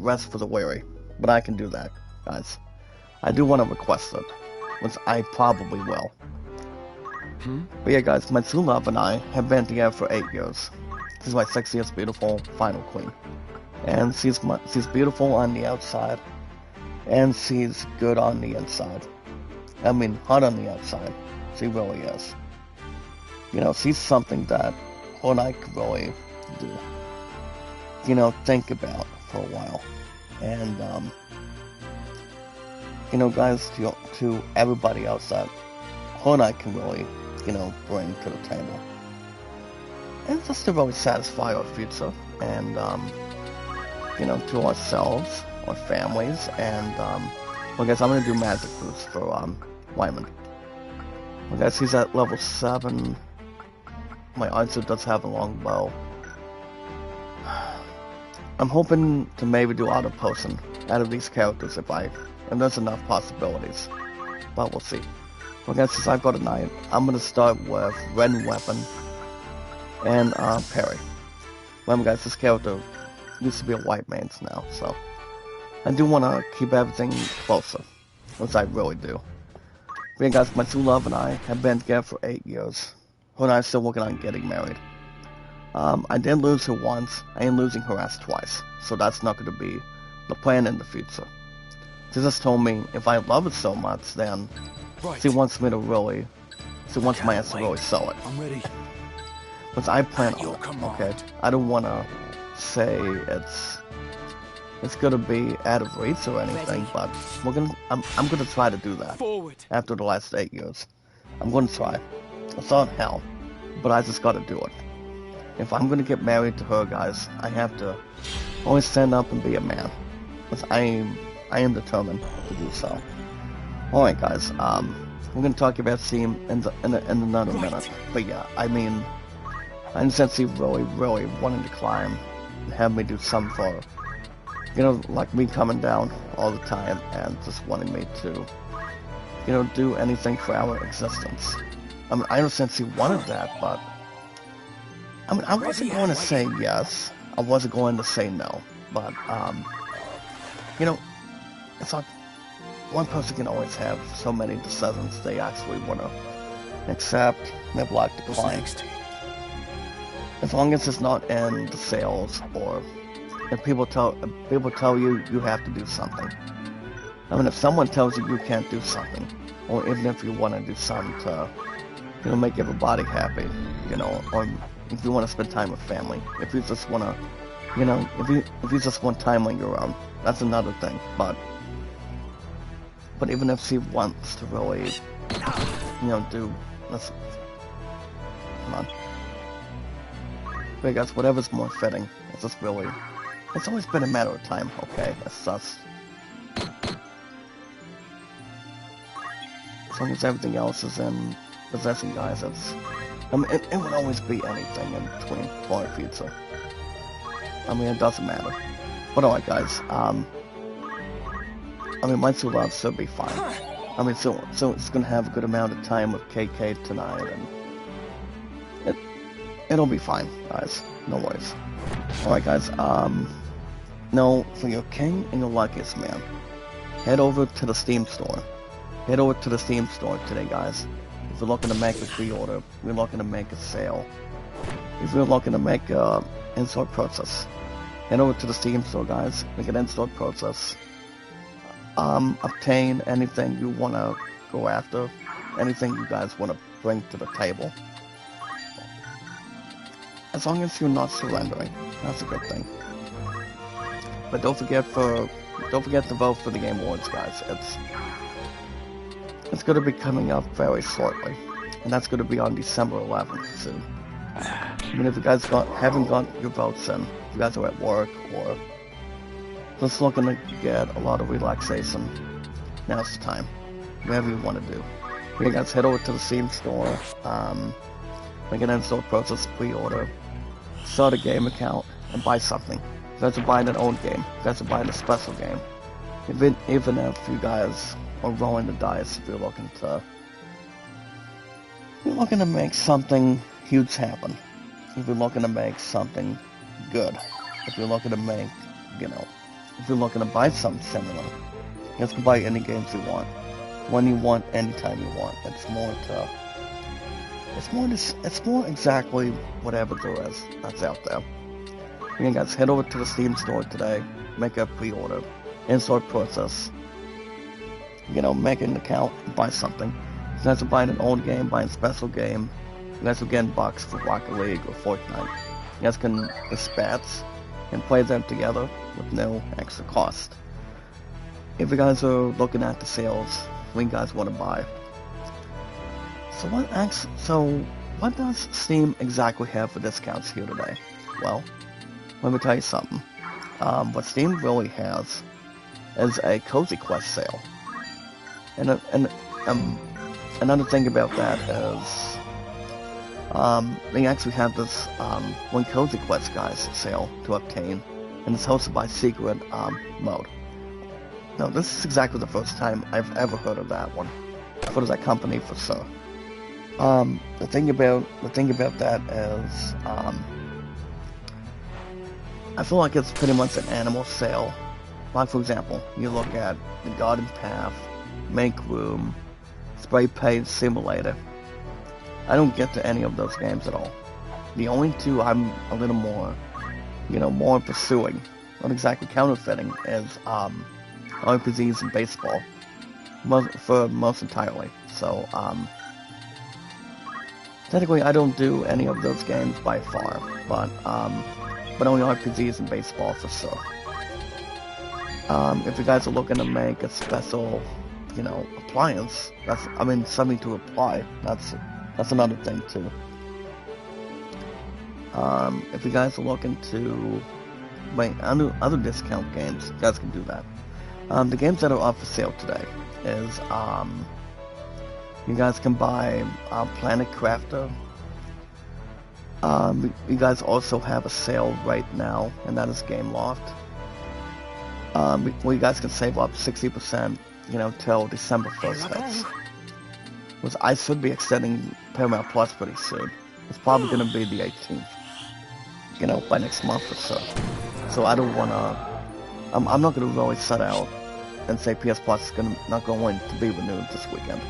rest for the weary, but I can do that, guys. I do want to request it, which I probably will. But yeah, guys, my true love and I have been together for 8 years. This is my sexiest, beautiful final queen, and she's beautiful on the outside, and she's good on the inside. Hot on the outside. She really is. She's something that her and I could really do. Think about for a while. And, guys, to everybody else that her and I can really, bring to the table. And just to really satisfy our future and, to ourselves, our families, and, well guys, I'm gonna do magic boost for, Wyman. Well guys, he's at level 7. My archer does have a long bow. I'm hoping to maybe do auto potion out of these characters if there's enough possibilities. But we'll see. Well guys, since I've got a knight, I'm gonna start with Red Weapon and parry. Remember guys, this character used to be a white mage now, so I do want to keep everything closer, which I really do. But yeah guys, my true love and I have been together for 8 years. Her and I are still working on getting married. I did lose her once, I am losing her ass twice, so that's not going to be the plan in the future. She just told me if I love it so much, then she wants me to really, she wants my ass to really sell it. I'm ready. Which I plan on it, okay? I don't want to say it's gonna be out of reach or anything, but I'm gonna try to do that. Forward. After the last 8 years, I'm gonna try. It's not hell, but I just gotta do it. If I'm gonna get married to her, guys, I have to always stand up and be a man. Because I am determined to do so. Alright guys, we're gonna talk about Seam in another minute. But yeah, I mean, I understand she really wanted to climb and have me do some for, like me coming down all the time and just wanting me to, do anything for our existence. I mean, I understand she wanted that, but I mean, I wasn't going to say yes. I wasn't going to say no, but it's like one person can always have so many decisions they actually want to accept, neglect, decline. As long as it's not in the sales or if people tell you you have to do something. I mean, if someone tells you you can't do something, or even if you want to do something to, make everybody happy, or if you want to spend time with family, if you just want to, if you just want time on your own, that's another thing. But even if she wants to really, do, let's, come on. But I guess whatever's more fitting, it's just really, it's always been a matter of time, okay? It's just, as long as everything else is in possession, guys, it's, I mean, it would always be anything in between for our future. I mean, it doesn't matter. But alright, guys, I mean, my true love should be fine. I mean, so it's gonna have a good amount of time with KK tonight, and it'll be fine, guys. No worries. Alright, guys, now, for your king and your luckiest man, head over to the Steam store. Head over to the Steam store today, guys. If you're looking to make a pre-order, if you're looking to make a sale, if you're looking to make a in-store purchase, head over to the Steam store, guys. Make an in-store purchase. Obtain anything you want to go after, anything you guys want to bring to the table. As long as you're not surrendering, that's a good thing. But don't forget to vote for the Game Awards, guys. It's going to be coming up very shortly, and that's going to be on December 11th soon. I mean, if you guys haven't got your votes in, if you guys are at work or just looking to get a lot of relaxation, now's the time. Whatever you want to do. You guys head over to the Steam store, make an in-store process, pre-order, start a game account, and buy something. You guys are buying an old game. You guys are buying a special game. Even if you guys are rolling the dice, if you're looking to make something huge happen. If you're looking to make something good. If you're looking to make, if you're looking to buy something similar. You guys can buy any games you want. When you want, anytime you want. It's more exactly whatever there is that's out there. Again, guys, head over to the Steam store today, make a pre-order, in-store purchase, make an account, buy something. You guys are buying an old game, buying a special game. You guys are getting bucks for Rocket League or Fortnite. You guys can dispatch and play them together with no extra cost. If you guys are looking at the sales, when you guys want to buy, what does Steam exactly have for discounts here today? Well, let me tell you something. What Steam really has is a Cozy Quest sale. And another thing about that is they actually have this one Cozy Quest guys sale to obtain, and it's hosted by Secret Mode. Now, this is exactly the first time I've ever heard of that one. I've heard of that company for sure. The thing about that is, I feel like it's pretty much an animal sale. Like, for example, you look at the Garden Path, Make Room, Spray Paint Simulator. I don't get to any of those games at all. The only two I'm a little more, more pursuing, not exactly counterfeiting, is RPGs and baseball, most entirely. So, technically I don't do any of those games by far, but only RPGs and baseball for sure. If you guys are looking to make a special, appliance, something to apply, that's another thing too. If you guys are looking to make other discount games, you guys can do that. The games that are up for sale today is, you guys can buy Planet Crafter. You guys also have a sale right now, and that is Gameloft. Where you guys can save up 60%, till December 1st hits. Which I should be extending Paramount Plus pretty soon. It's probably going to be the 18th, by next month or so. So I don't want to, I'm not going to really set out and say PS Plus is not going to be renewed this weekend.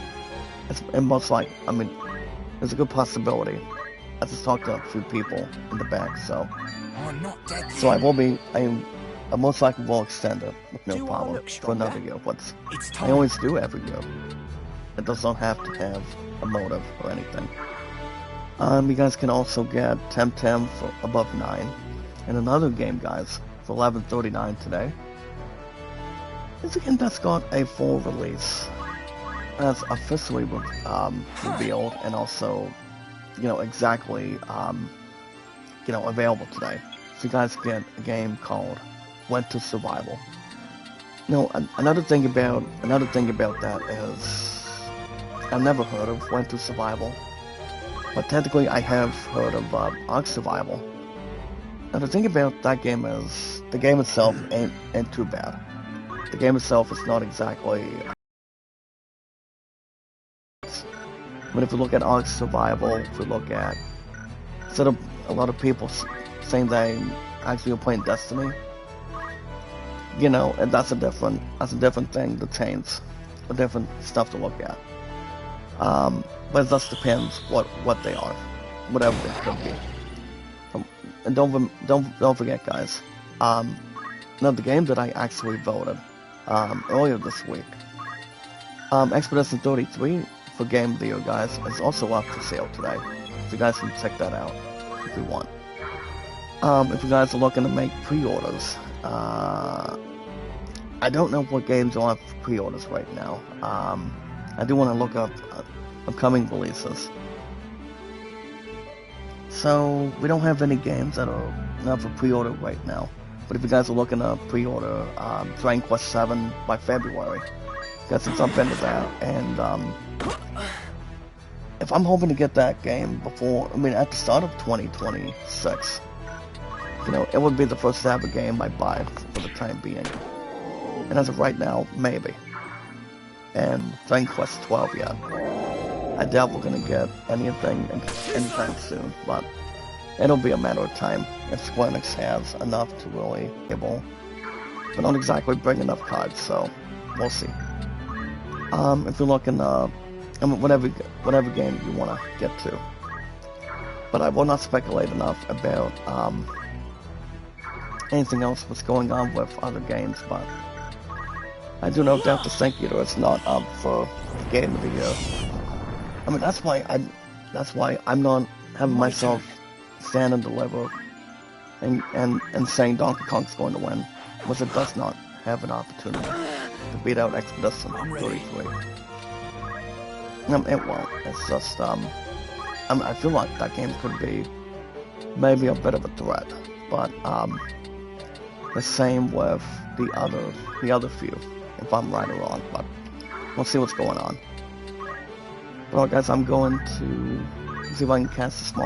And most likely, there's a good possibility. I just talked to a few people in the back, so I will be, I most likely will extend it with no problem for another year. I always do every year. It does not have to have a motive or anything. You guys can also get Temtem for above 9, and another game, guys, for $11.39 today. It's a game that's got a full release. That's officially revealed, and also, exactly, available today. So you guys get a game called Winter Survival. Another thing about that is, I've never heard of Winter Survival, but technically I have heard of Ark Survival. Now the thing about that game is, the game itself ain't too bad. The game itself is not exactly. But if we look at Ark Survival, if we look at, instead of a lot of people saying they actually are playing Destiny, and that's a different thing to change, a different stuff to look at. But it just depends what they are, whatever they could be. And don't forget, guys. Now the game that I actually voted earlier this week, Expedition 33 for Game of the Year, guys, is also up for sale today. So you guys can check that out if you want. If you guys are looking to make pre-orders, I don't know what games are up for pre-orders right now. I do want to look up upcoming releases. So we don't have any games that are up for pre-order right now. But if you guys are looking to pre-order Dragon Quest 7 by February, you guys can jump into that. And if I'm hoping to get that game before, at the start of 2026, it would be the first ever game I buy for the time being. And as of right now, maybe. And Dragon Quest 12 yet. I doubt we're gonna get anything anytime soon, but it'll be a matter of time if Square Enix has enough to really be able, but not exactly bring enough cards, so we'll see. If you're looking, whatever game you want to get to, but I will not speculate enough about anything else what's going on with other games, but I do know Death to Sync Eater is not up for Game of the Year. That's why I'm not having myself stand and deliver and saying Donkey Kong's going to win, because it does not have an opportunity to beat out Expedition 33. It won't. It's just, I feel like that game could be maybe a bit of a threat, but, the same with the other few, if I'm right or wrong, but we'll see what's going on. Well, guys, I'm going to see if I can cast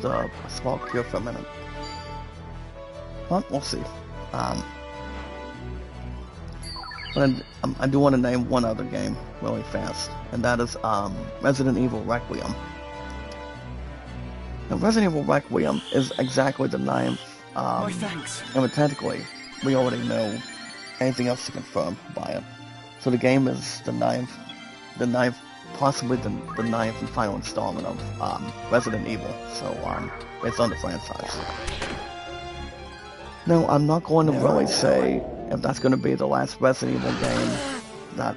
a small cure for a minute. But we'll see. But I do want to name one other game really fast, and that is Resident Evil Requiem. Now, Resident Evil Requiem is exactly the 9th. My thanks. And technically, we already know anything else to confirm by it. So the game is the 9th, possibly the 9th and final installment of Resident Evil. So it's on the franchise. Now, I'm not going to really say if that's going to be the last Resident Evil game that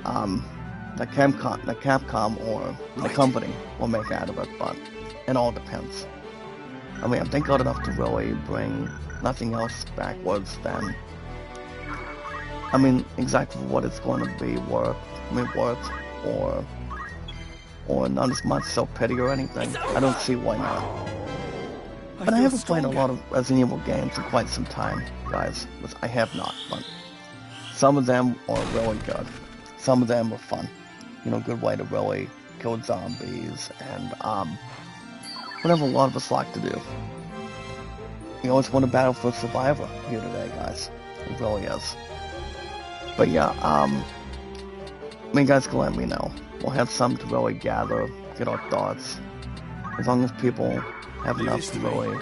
Capcom or the company will make out of it, but it all depends. I mean, if they got enough to really bring nothing else backwards, then I mean, exactly what it's going to be worth, or not as much self-pity or anything. I don't see why not. But I haven't played a lot of Resident Evil games in quite some time, guys. Which I have not, but some of them are really good. Some of them are fun. You know, good way to really kill zombies and whatever a lot of us like to do. You always want to battle for survivor here today, guys. It really is. But yeah, I mean, guys can let me know. We'll have some to really gather, get our thoughts. As long as people have enough to really,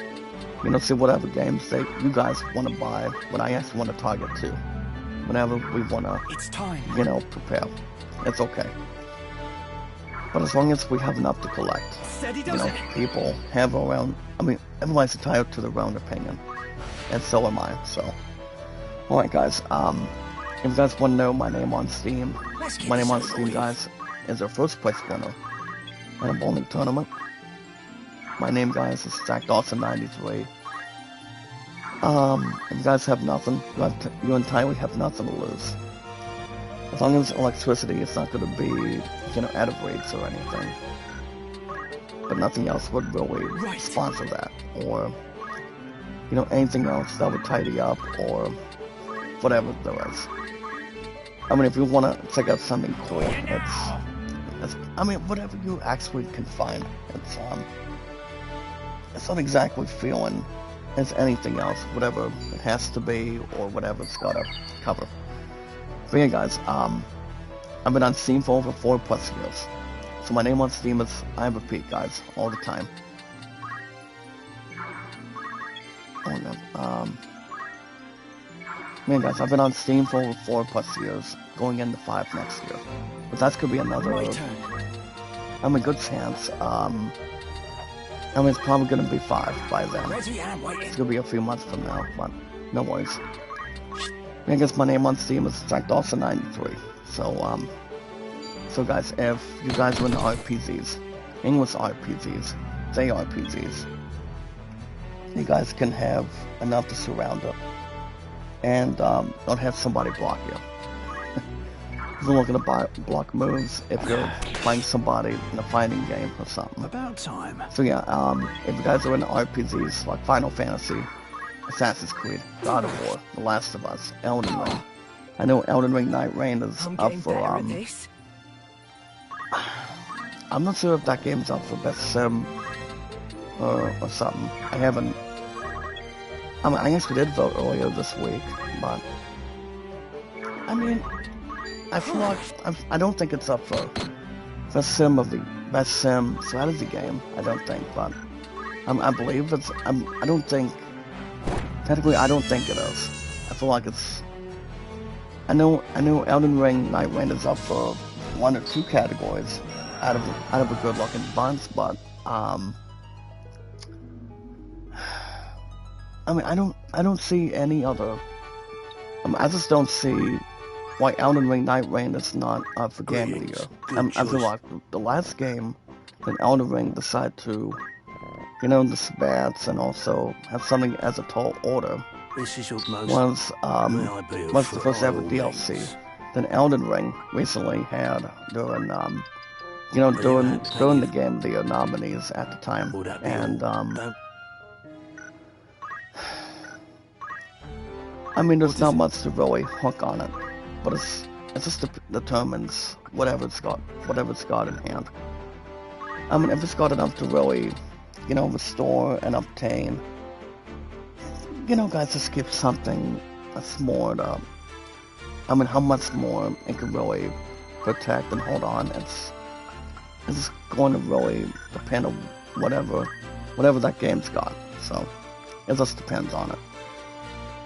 you know, see whatever games you guys want to buy, what I actually want to target to. Whenever we want to, It's time. you know, prepare. It's okay. But as long as we have enough to collect, Steady you does know, it. people have around, I mean, everyone's entitled to their own opinion. And so am I, so. Alright guys, if you guys want to know my name on Steam, my name on Steam, guys, is our first place winner in a bowling tournament. My name, guys, is Jack Dawson 93. If you guys have nothing, you entirely have nothing to lose. As long as electricity is not going to be, you know, out of rates or anything. But nothing else would really sponsor that, or, you know, anything else that would tidy up, or whatever there is. I mean, if you want to check out something cool, it's I mean, whatever you actually can find, it's not exactly feeling as anything else, whatever it has to be, or whatever it's gotta cover. But yeah, guys, I've been on Steam for over 4+ years. So my name on Steam is, I repeat, guys, all the time. Oh no, man, guys, I've been on Steam for over 4+ years, going into 5 next year. But that's gonna be another, My turn. I mean, good chance, I mean, it's probably gonna be 5 by then. Ready and waiting. It's gonna be a few months from now, but no worries. I guess my name on Steam is Jack Dawson 93. So guys, if you guys are into RPGs, English RPGs, JRPGs, you guys can have enough to surround it, and don't have somebody block you. If you're looking to block moves, if you're playing somebody in a fighting game or something. About time. So yeah, if you guys are into RPGs like Final Fantasy, Assassin's Creed, God of War, The Last of Us, Elden Ring. I know Elden Ring Night Reign is I'm up getting for, better at this. I'm not sure if that game's up for Best Sim or something. I haven't, I mean, I guess we did vote earlier this week, but, I mean, I feel like, I don't think it's up for Best Sim strategy game, I don't think, but, I believe it's, I don't think, technically I don't think it is. I feel like it's, I know Elden Ring Night Reign is up for 1 or 2 categories out of a good looking bunch, but I mean I don't see any other. I just don't see why Elden Ring Night Reign is not up for Game of the Year. I feel like the last game that Elden Ring decided to, you know, disband and also have something as a tall order This is utmost. was the first ever all DLC. means. Then Elden Ring recently had during you know, Will you during have plenty during the of- game, the nominees at the time, Will that be and all? Don't- I mean, there's What not is it? much to really hook on it, but it just determines whatever it's got in hand. I mean, if it's got enough to really, you know, restore and obtain, you know, guys, just give something that's more to, I mean, how much more it can really protect and hold on. It's just going to really depend on whatever that game's got. So it just depends on it.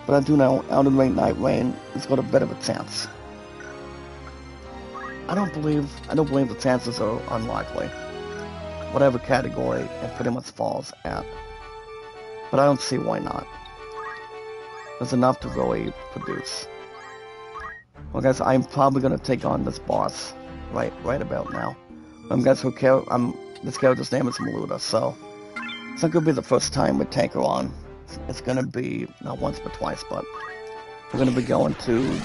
But I do know Elden Ring Night Rain has got a bit of a chance. I don't believe the chances are unlikely. Whatever category it pretty much falls at. But I don't see why not. There's enough to really produce. Well, guys, I'm probably gonna take on this boss right about now. Guys, this character's name is Maluda, so it's not gonna be the first time we take her on. It's gonna be not once but twice, but we're gonna be going to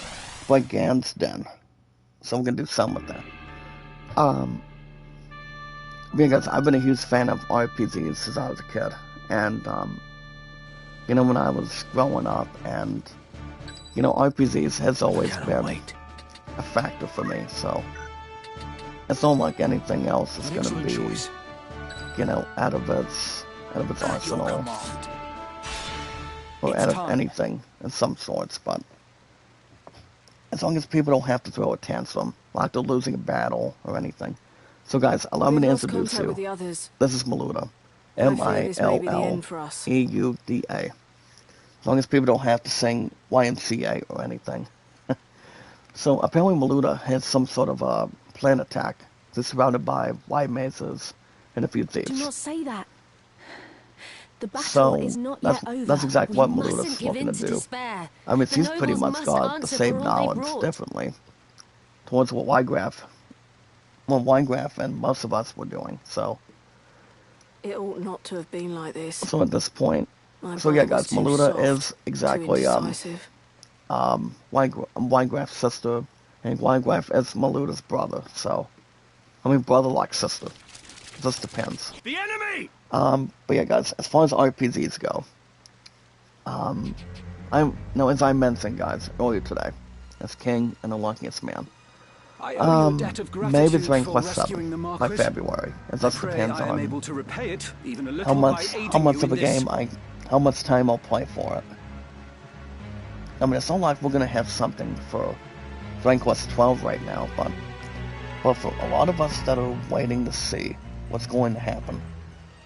Brigand's Den, so we're gonna do some with that. Because I've been a huge fan of RPGs since I was a kid, and you know, when I was growing up, and you know, RPGs has always been a factor for me. So it's not like anything else is gonna be, you know, out of its arsenal, or out of anything in some sorts. But as long as people don't have to throw a tantrum, like they're losing a battle or anything. So guys, allow me to introduce you. This is Maluda. Maluda. As long as people don't have to sing YMCA or anything. So apparently Maluda has some sort of a planned attack. It's surrounded by wide mesas and a few thieves. Do not say that. The battle is not yet over. That's exactly what We Maluda's mustn't give looking in to to do. despair. I mean, The she's pretty nobles much must got the answer same for all they knowledge brought. differently towards what Winegraph and most of us were doing. So It ought not to have been like this. so at this point, My so yeah, brother was guys, too Maluda soft, is exactly too indecisive. Winegraph's sister, and Winegraph is Maluda's brother. So I mean, brother like sister. It just depends. The enemy! But yeah, guys, as far as RPGs go, as I mentioned, guys, earlier today, as King and the Luckiest Man. I owe you a debt of gratitude Maybe it's ranked for plus rescuing 7 the by Marquis. February. It just Pray depends I am on able to repay it, even a little how much by aiding of you a in this. game how much time I'll play for it. I mean, it's not like we're gonna have something for rank plus 12 right now, but for a lot of us that are waiting to see what's going to happen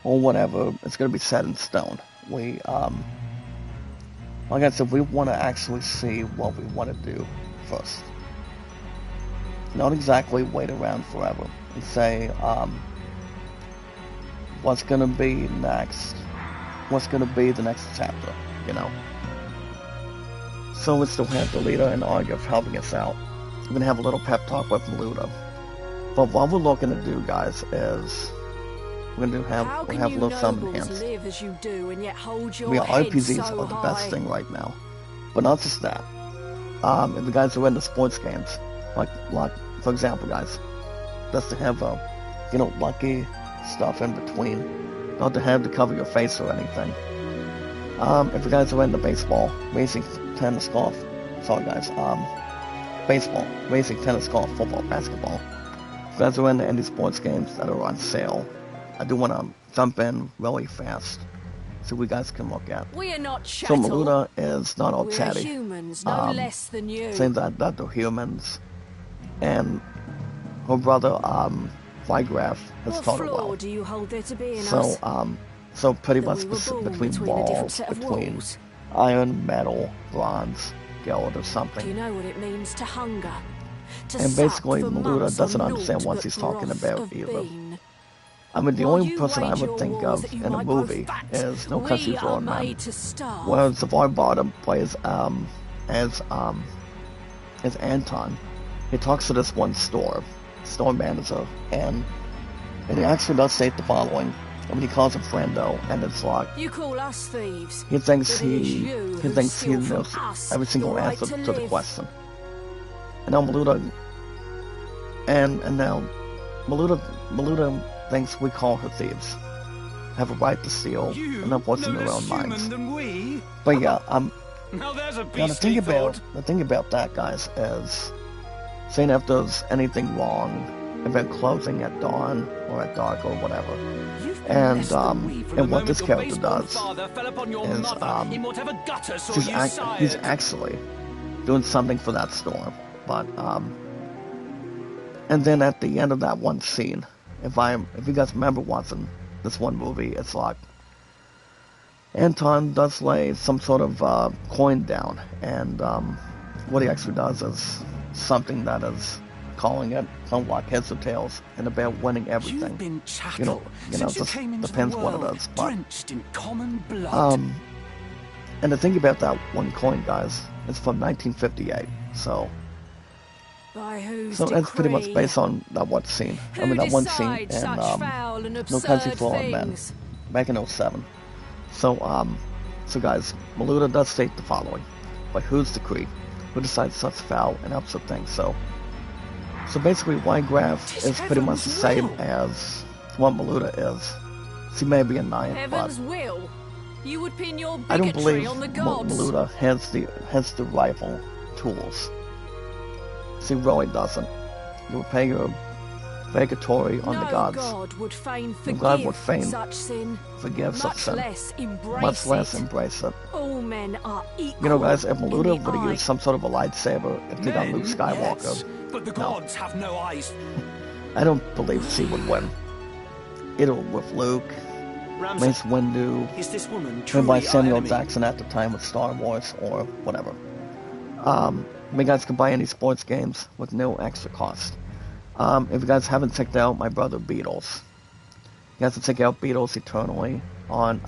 or whatever, it's gonna be set in stone. We like I said, we want to actually see what we want to do first. Not exactly wait around forever and say, what's gonna be next? What's gonna be the next chapter? You know. So we still have the leader and Argive helping us out. We're gonna have a little pep talk with Maluda. But what we're looking to do, guys, is we're gonna How we'll can have a you little something nobles enhanced. live as you do and yet hold your Yeah, head RPGs so are the best high? thing right now. But not just that. If the guys are into sports games, like for example, guys, just to have lucky stuff in between, not to have to cover your face or anything. If you guys are into baseball, racing, tennis, golf, sorry guys, baseball, racing, tennis, golf, football, basketball. If you guys are into any sports games that are on sale, I do want to jump in really fast so we guys can look at. We are not So chattel. Maluda is not all We're chatty. humans, no less than you. Saying that they're humans. And her brother, Vigraph, has What taught her flaw well. do you hold there to be in So, us? so pretty That much we were born between between a different walls, set of between walls? iron, metal, bronze, gold, or Do you something. know what it means to hunger? To And suck basically, for Maluda months doesn't on understand naught what but he's talking broth about of either. bean. I mean, the While only you person I wage would your think wars of that you in a might grow movie fat, is No we Country for are Old Men. made to starve. Whereas Zavar Bottom plays as Anton. He talks to this one store manager, and he actually does state the following. I mean, he calls him Frando, and it's like You call us thieves. he thinks but it is he you who thinks he steal from knows us every single the right answer to to the live. question. And now Maluda, and now Maluda thinks we call her thieves. Have a right to steal, You and not what's in no their less own human minds. than we? But yeah, Now there's a now beastly thought. the thing about that, guys, is saying if there's anything wrong about closing at dawn or at dark or whatever. You've been And less than we from the and what moment this your character base-born does father fell upon your is mother in whatever gutter saw you he's sired. actually doing something for that storm. But and then at the end of that one scene, if you guys remember watching this one movie, it's like Anton does lay some sort of coin down, and what he actually does is something that is calling it kind of like heads or tails, and about winning everything. You've been chattel You know, since you just came into depends the what world, it is. But drenched in common blood. and the thing about that one coin, guys, it's from 1958, so By whose that's pretty much decree? based on that one scene. I mean, Who that one scene decides in such foul and No Country absurd for Old Men, things? back in '07. So guys, Maluda does state the following: by whose decree, who decides such foul and absurd things. So basically, Wygraph is pretty much the same as what Maluda is. She may be a knight, Heaven's but will. You would pin your I don't bigotry believe on the gods. Maluda has the rival tools. She really doesn't. You would pay her vagatory on no the gods. God would fain No God would forgive fain such sin, forgive such much sin. less embrace Much less it. embrace it. All men are equal. You know, guys, if in Maluda the would have eye. used some sort of a lightsaber, if they got Men, Luke Skywalker, yes, but the no. gods have no eyes. I don't believe she would win. Either with Luke, Ramsay, Mace Windu, is this woman and truly by our Samuel enemy? Jackson at the time with Star Wars or whatever. You guys can buy any sports games with no extra cost. If you guys haven't checked out my brother Beatles, you guys can check out Beatles Eternally on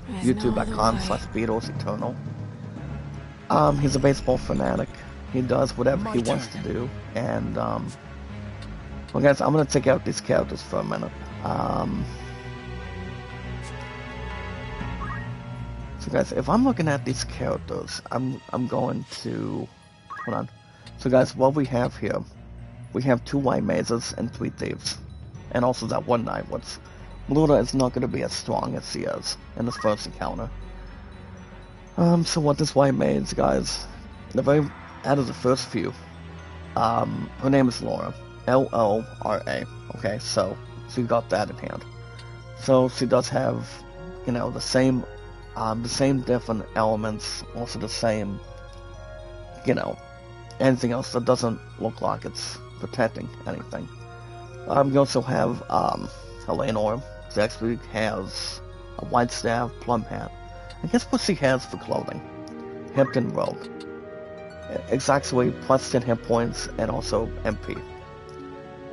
There's no youtube.com/Beatles Eternal. He's a baseball fanatic. He does whatever he wants to do. And, well guys, I'm gonna check out these characters for a minute. So guys, if I'm looking at these characters, I'm going to, hold on. So guys, what we have here, we have 2 white mazes and 3 thieves. And also that one knight, which Maluda is not going to be as strong as she is in this first encounter. So what this white maze, guys, the very out of the first few, her name is Laura, Lora. Okay, so you got that in hand. So she does have, you know, the same different elements, also the same, you know, anything else that doesn't look like it's protecting anything. You also have Eleanor. She actually has a white staff, plum hat. I guess what she has for clothing. Hampton robe. It's actually plus 10 hit points and also MP.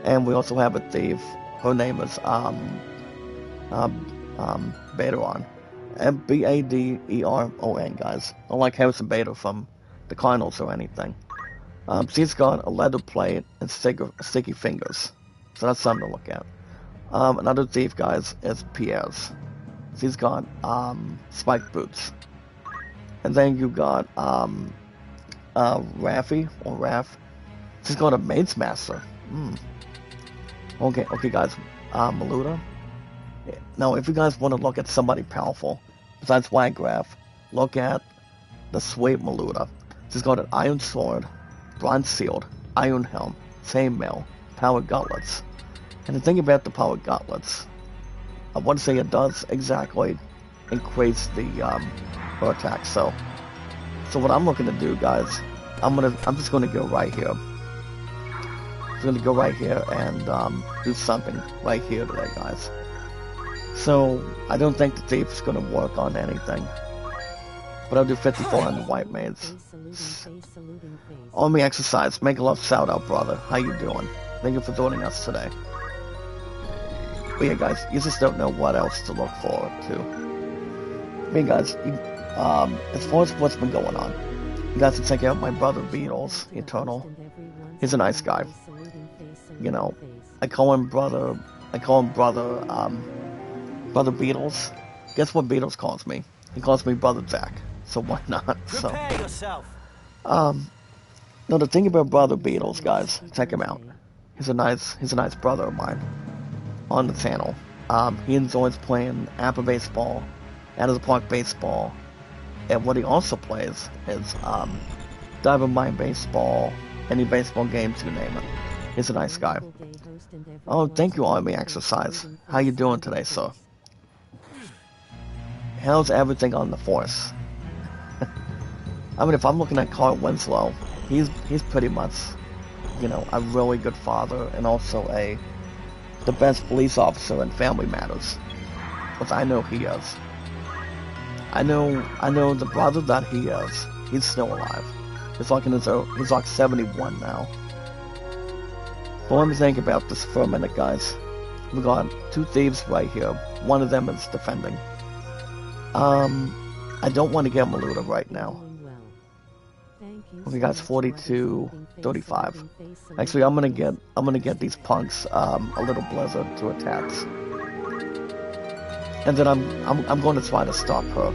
And we also have a thief. Her name is Baderon. Baderon, guys. Unlike Harrison Bader from the Cardinals or anything. She's got a leather plate and sticky fingers. So that's something to look at. Another thief, guys, is Pierre's. She's got spiked boots. And then you got Raffi, or Raph. She's got a Maid's Master. Okay, guys. Maluda. Now, if you guys want to look at somebody powerful, besides Wygraph, look at the sweet Maluda. She's got an iron sword, bronze shield, iron helm, chainmail, powered gauntlets. And the thing about the powered gauntlets, I want to say it does exactly increase the her attack. So what I'm looking to do, guys, I'm just gonna go right here. I'm gonna go right here and do something right here today, guys. So I don't think the thief is gonna work on anything, but I'll do 54 on the white maids. On me exercise, make a love shout out, brother. How you doing? Thank you for joining us today. But yeah, guys, you just don't know what else to look forward to. I mean, guys, as far as what's been going on, you guys can check out my brother Beatles Eternal. He's a nice guy. You know, I call him brother Beatles. Guess what Beatles calls me? He calls me Brother Jack. So why not? So, Prepare yourself. no, the thing about Brother Beatles, guys, check him out. he's a nice brother of mine on the channel. He enjoys playing Apple baseball, Adams Park baseball, and what he also plays is Diamond Mine baseball, any baseball games, you name it. He's a nice guy. Oh, thank you, Army Exercise. How you doing today, sir? How's everything on the force? I mean, if I'm looking at Carl Winslow, he's pretty much, you know, a really good father and also the best police officer in Family Matters, which I know he is. I know the brother that he is. He's still alive. He's like 71 now. But let me think about this for a minute, guys. We got 2 thieves right here. One of them is defending. I don't want to get Maluda right now. We got 42-35. Actually, I'm gonna get these punks a little blizzard to attacks, and then I'm going to try to stop her.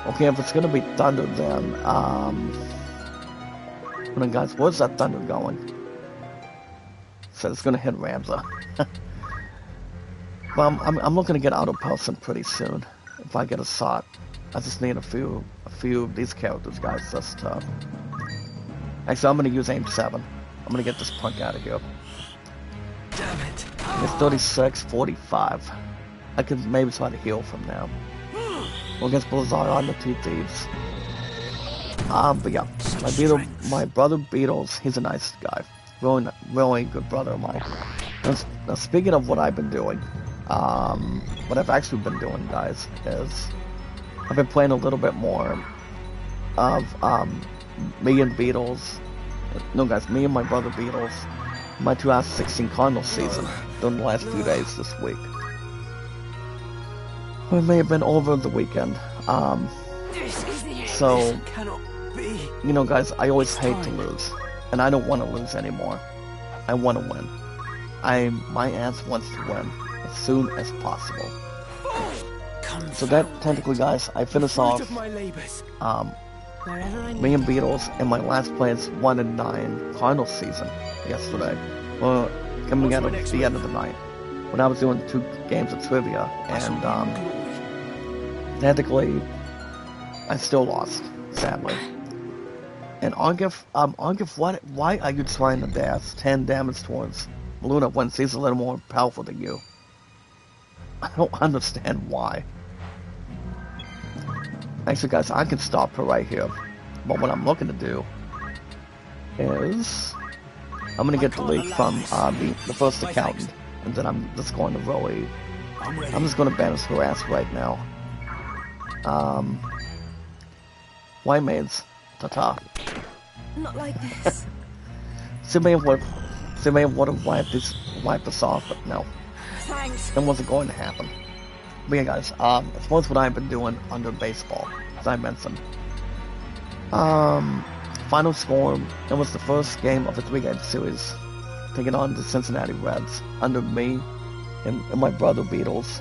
Okay, if it's gonna be thunder, then hold on, guys. Where's that thunder going? So it's gonna hit Ramza. Well, I'm looking to get out of person pretty soon. If I get a shot, I just need a few of these characters, guys. Just actually, I'm gonna use aim 7. I'm gonna get this punk out of here. Damn it! It's 36-45. I can maybe try to heal from now. We'll get Blizzard on the 2 thieves. But yeah, my brother Beatles, he's a nice guy. Really good brother of mine. Now, speaking of what I've been doing, what I've actually been doing, guys, is I've been playing a little bit more of me and Beatles. No, guys, me and my brother Beatles. My 2016 Cardinals season during the last few days this week. It may have been over the weekend. So, you know, guys, I always hate to lose, and I don't want to lose anymore. I want to win. My ass wants to win as soon as possible. So that technically, guys, I finished off me and Beatles in my last play's 1-9 Cardinals season yesterday. Well, coming out of the end of the night when I was doing 2 games of trivia, and technically I still lost, sadly. And Argif, why are you trying to dash 10 damage towards Luna when she's a little more powerful than you? I don't understand why. Actually, guys, I can stop her right here. But what I'm looking to do is I'm gonna get the leak from the first accountant, and then I'm just going to really, I'm just gonna banish her ass right now. White maids, ta-ta. Not like this. She may have wiped us off, but no. Thanks. That wasn't going to happen. But yeah, guys, it's most what I've been doing under baseball, as I mentioned. Final score, it was the first game of a 3-game series, taking on the Cincinnati Reds under me and my brother Beatles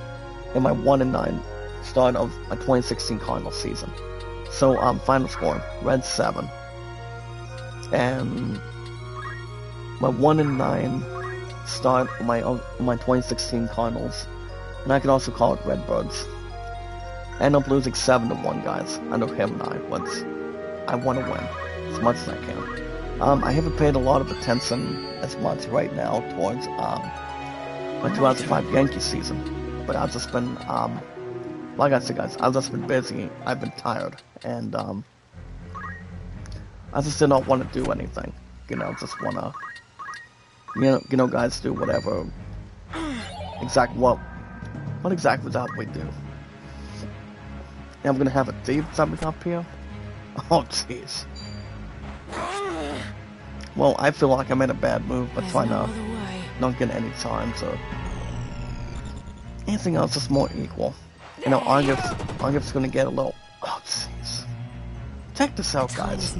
in my 1-9 start of a 2016 Cardinals season. So, final score, Reds 7. And my 1-9 start of my 2016 Cardinals, and I could also call it Redbirds. I ended up losing 7-1, guys, under him and I, but I want to win as much as I can. I haven't paid a lot of attention as much right now towards my 2005 Yankee season, but I've just been, like I said, guys, I've just been busy, I've been tired, and I just did not want to do anything, you know, just want to, you know, guys, do whatever, what exactly that we do. And I'm gonna have a thief coming up here? Oh, jeez. Well, I feel like I made a bad move, but trying to not get any time, so anything else is more equal. You know, Argif's gonna get a little, oh, jeez. Check this out, guys.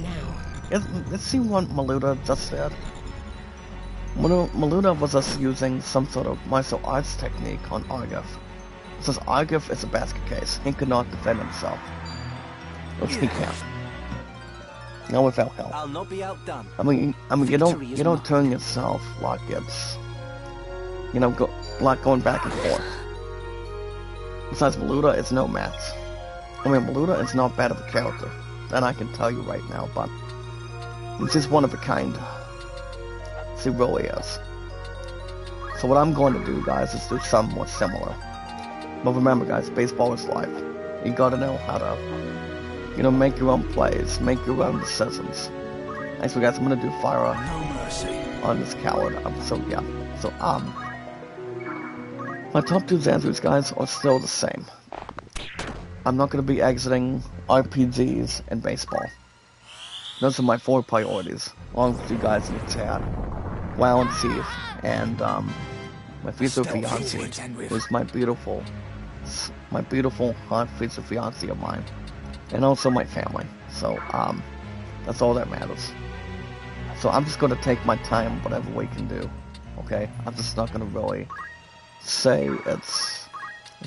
Let's see what Maluda just did. Maluda was just using some sort of martial arts technique on Argif. Since Argif is a basket case, he could not defend himself. Which he can't. Not without help. I'll not be outdone. I mean, you Victory is don't mine. turn yourself like it's, like going back and forth. Besides, Maluda is no match. I mean, Maluda is not bad of a character. That I can tell you right now, but he's just one of a kind. He really is. So what I'm going to do, guys, is do something more similar. But remember, guys, baseball is life. You gotta know how to, make your own plays, make your own decisions. Actually, guys, I'm gonna do fire No mercy. on this coward. My top two answers, guys, are still the same. I'm not gonna be exiting RPGs and baseball. Those are my 4 priorities, along with you guys in the chat. WoW and Thief, and my future fiancée, who's my beautiful hot future fiancée of mine, and also my family. So that's all that matters. So I'm just gonna take my time, whatever we can do. Okay, I'm just not gonna really say it's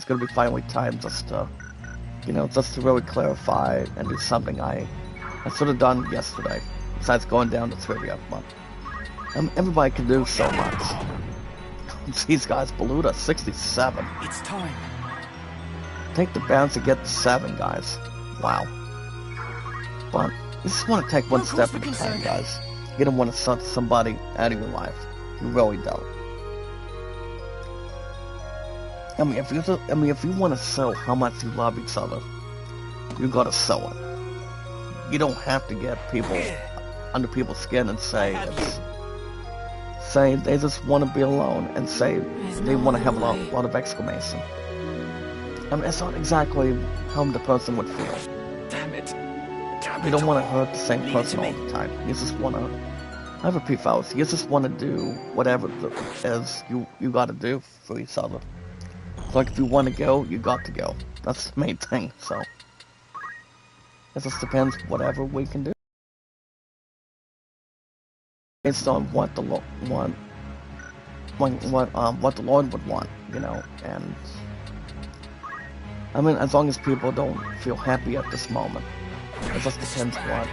gonna be finally time just to really clarify and do something I should have done yesterday. Besides going down to trivia, but everybody can do so much. These guys, Beluda, 67. It's time. Take the bounce to get to 7, guys. Wow. But you just want to take one step at a time, guys. You don't want to suck somebody out of your life. You really don't. I mean, if you want to show how much you love each other, you gotta show it. You don't have to get people under people's skin and say they just want to be alone and say they want to have a lot of exclamation. I mean, that's not exactly how the person would feel. Damn it. Damn You it don't want to all. hurt the same Leave it person to all me. the time. You just want to. I have a pre-fallacy. You just want to do whatever it is you got to do for each other. Like if you want to go, you got to go. That's the main thing. So it just depends whatever we can do based on what the Lord what the Lord would want, and I mean, as long as people don't feel happy at this moment, it just depends what.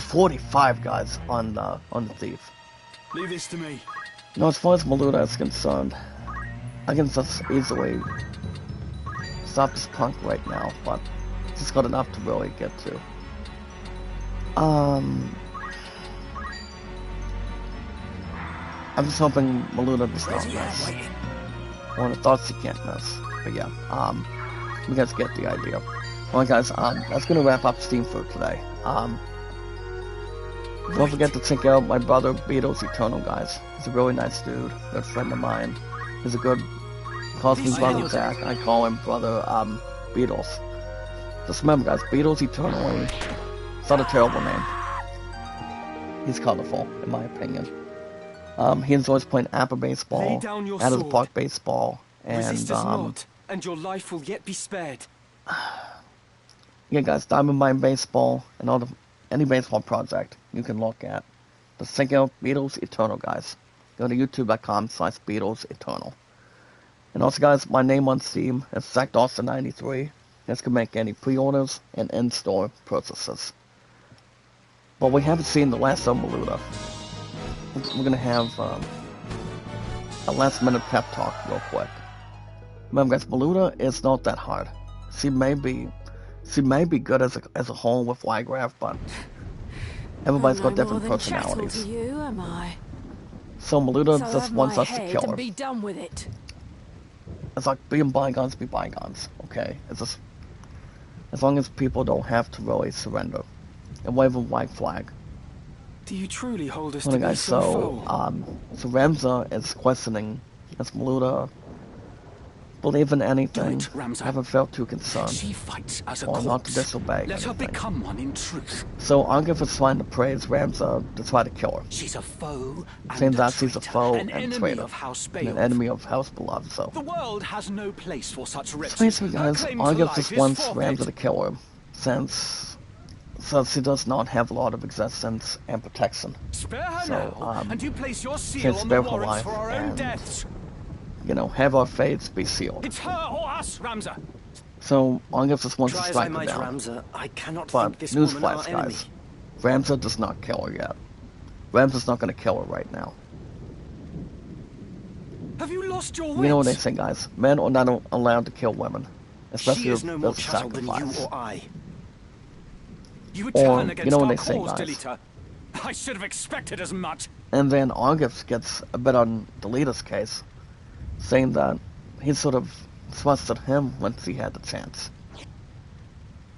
45 guys on the Thief. Leave this to me. As far as Maluda is concerned, I can just easily stop this punk right now, but just got enough to really get to. I'm just hoping Maluda does not miss. One of the thoughts you can't miss. But yeah, you guys get the idea. Alright guys, that's gonna wrap up Steam for today. Don't forget to check out my brother Beatles Eternal, guys. He's a really nice dude, good friend of mine. He's a good, calls me brother Jack. I call him brother Beatles. Just remember, guys, Beatles Eternally. It's not a terrible name. He's colorful, in my opinion. He enjoys playing Apple baseball, Lay down your out of the sword. park baseball, Resist and us not, and your life will yet be spared. yeah, guys, Diamond Mine Baseball and any baseball project you can look at. Just check out Beatles Eternal, guys. Go to youtube.com/Beatles Eternal. And also, guys, my name on Steam is ZachDawson93. You guys can make any pre-orders and in-store purchases. But we haven't seen the last of Maluda. We're gonna have a last-minute pep talk real quick. Remember, guys, Maluda is not that hard. She may be good as a whole with Wygraph, but everybody's got different personalities. To you, am I? So Maluda So just have wants my us to head kill and her. be done with it. It's like being bygones be bygones, okay? It's just as long as people don't have to really surrender and wave a white flag. Do you truly hold us Well, to be guys, so so foul? so Ramza is questioning does Maluda believe in anything. Do it, Ramza. I haven't felt too concerned. She fights as a Or corpse. not to disobey Let her anything. become one in truth. So Argif is trying to praise Ramza to try to kill her. She's a foe and Saying a that she's a traitor, foe an and enemy traitor. of House And an Beowulf. enemy of House Beloved, so. The world has no place for such So wretches. basically, Her guys, claim to Argif life just is wants forfeit. Ramza to kill her, since she does not have a lot of existence and protection. Spare her So, now, and you place your seal can't on spare the her warrants life, for our own and- deaths. Have our fates be sealed. It's her or us, Ramza. So Argus just wants to Try as I strike her might, down. Ramza, I cannot But think this woman our newsflash, enemy. guys. Ramza does not kill her yet. Ramza's not going to kill her right now. Have you lost your wits? You know what they say, guys. Men are not allowed to kill women. Especially She is if no more there's a chattel than you sacrifice. or I. You would Or, turn you against know what our they say, cause, guys. Delita. I should have expected as much. And then Argus gets a bit on Delita's case, saying that he sort of trusted him once he had the chance.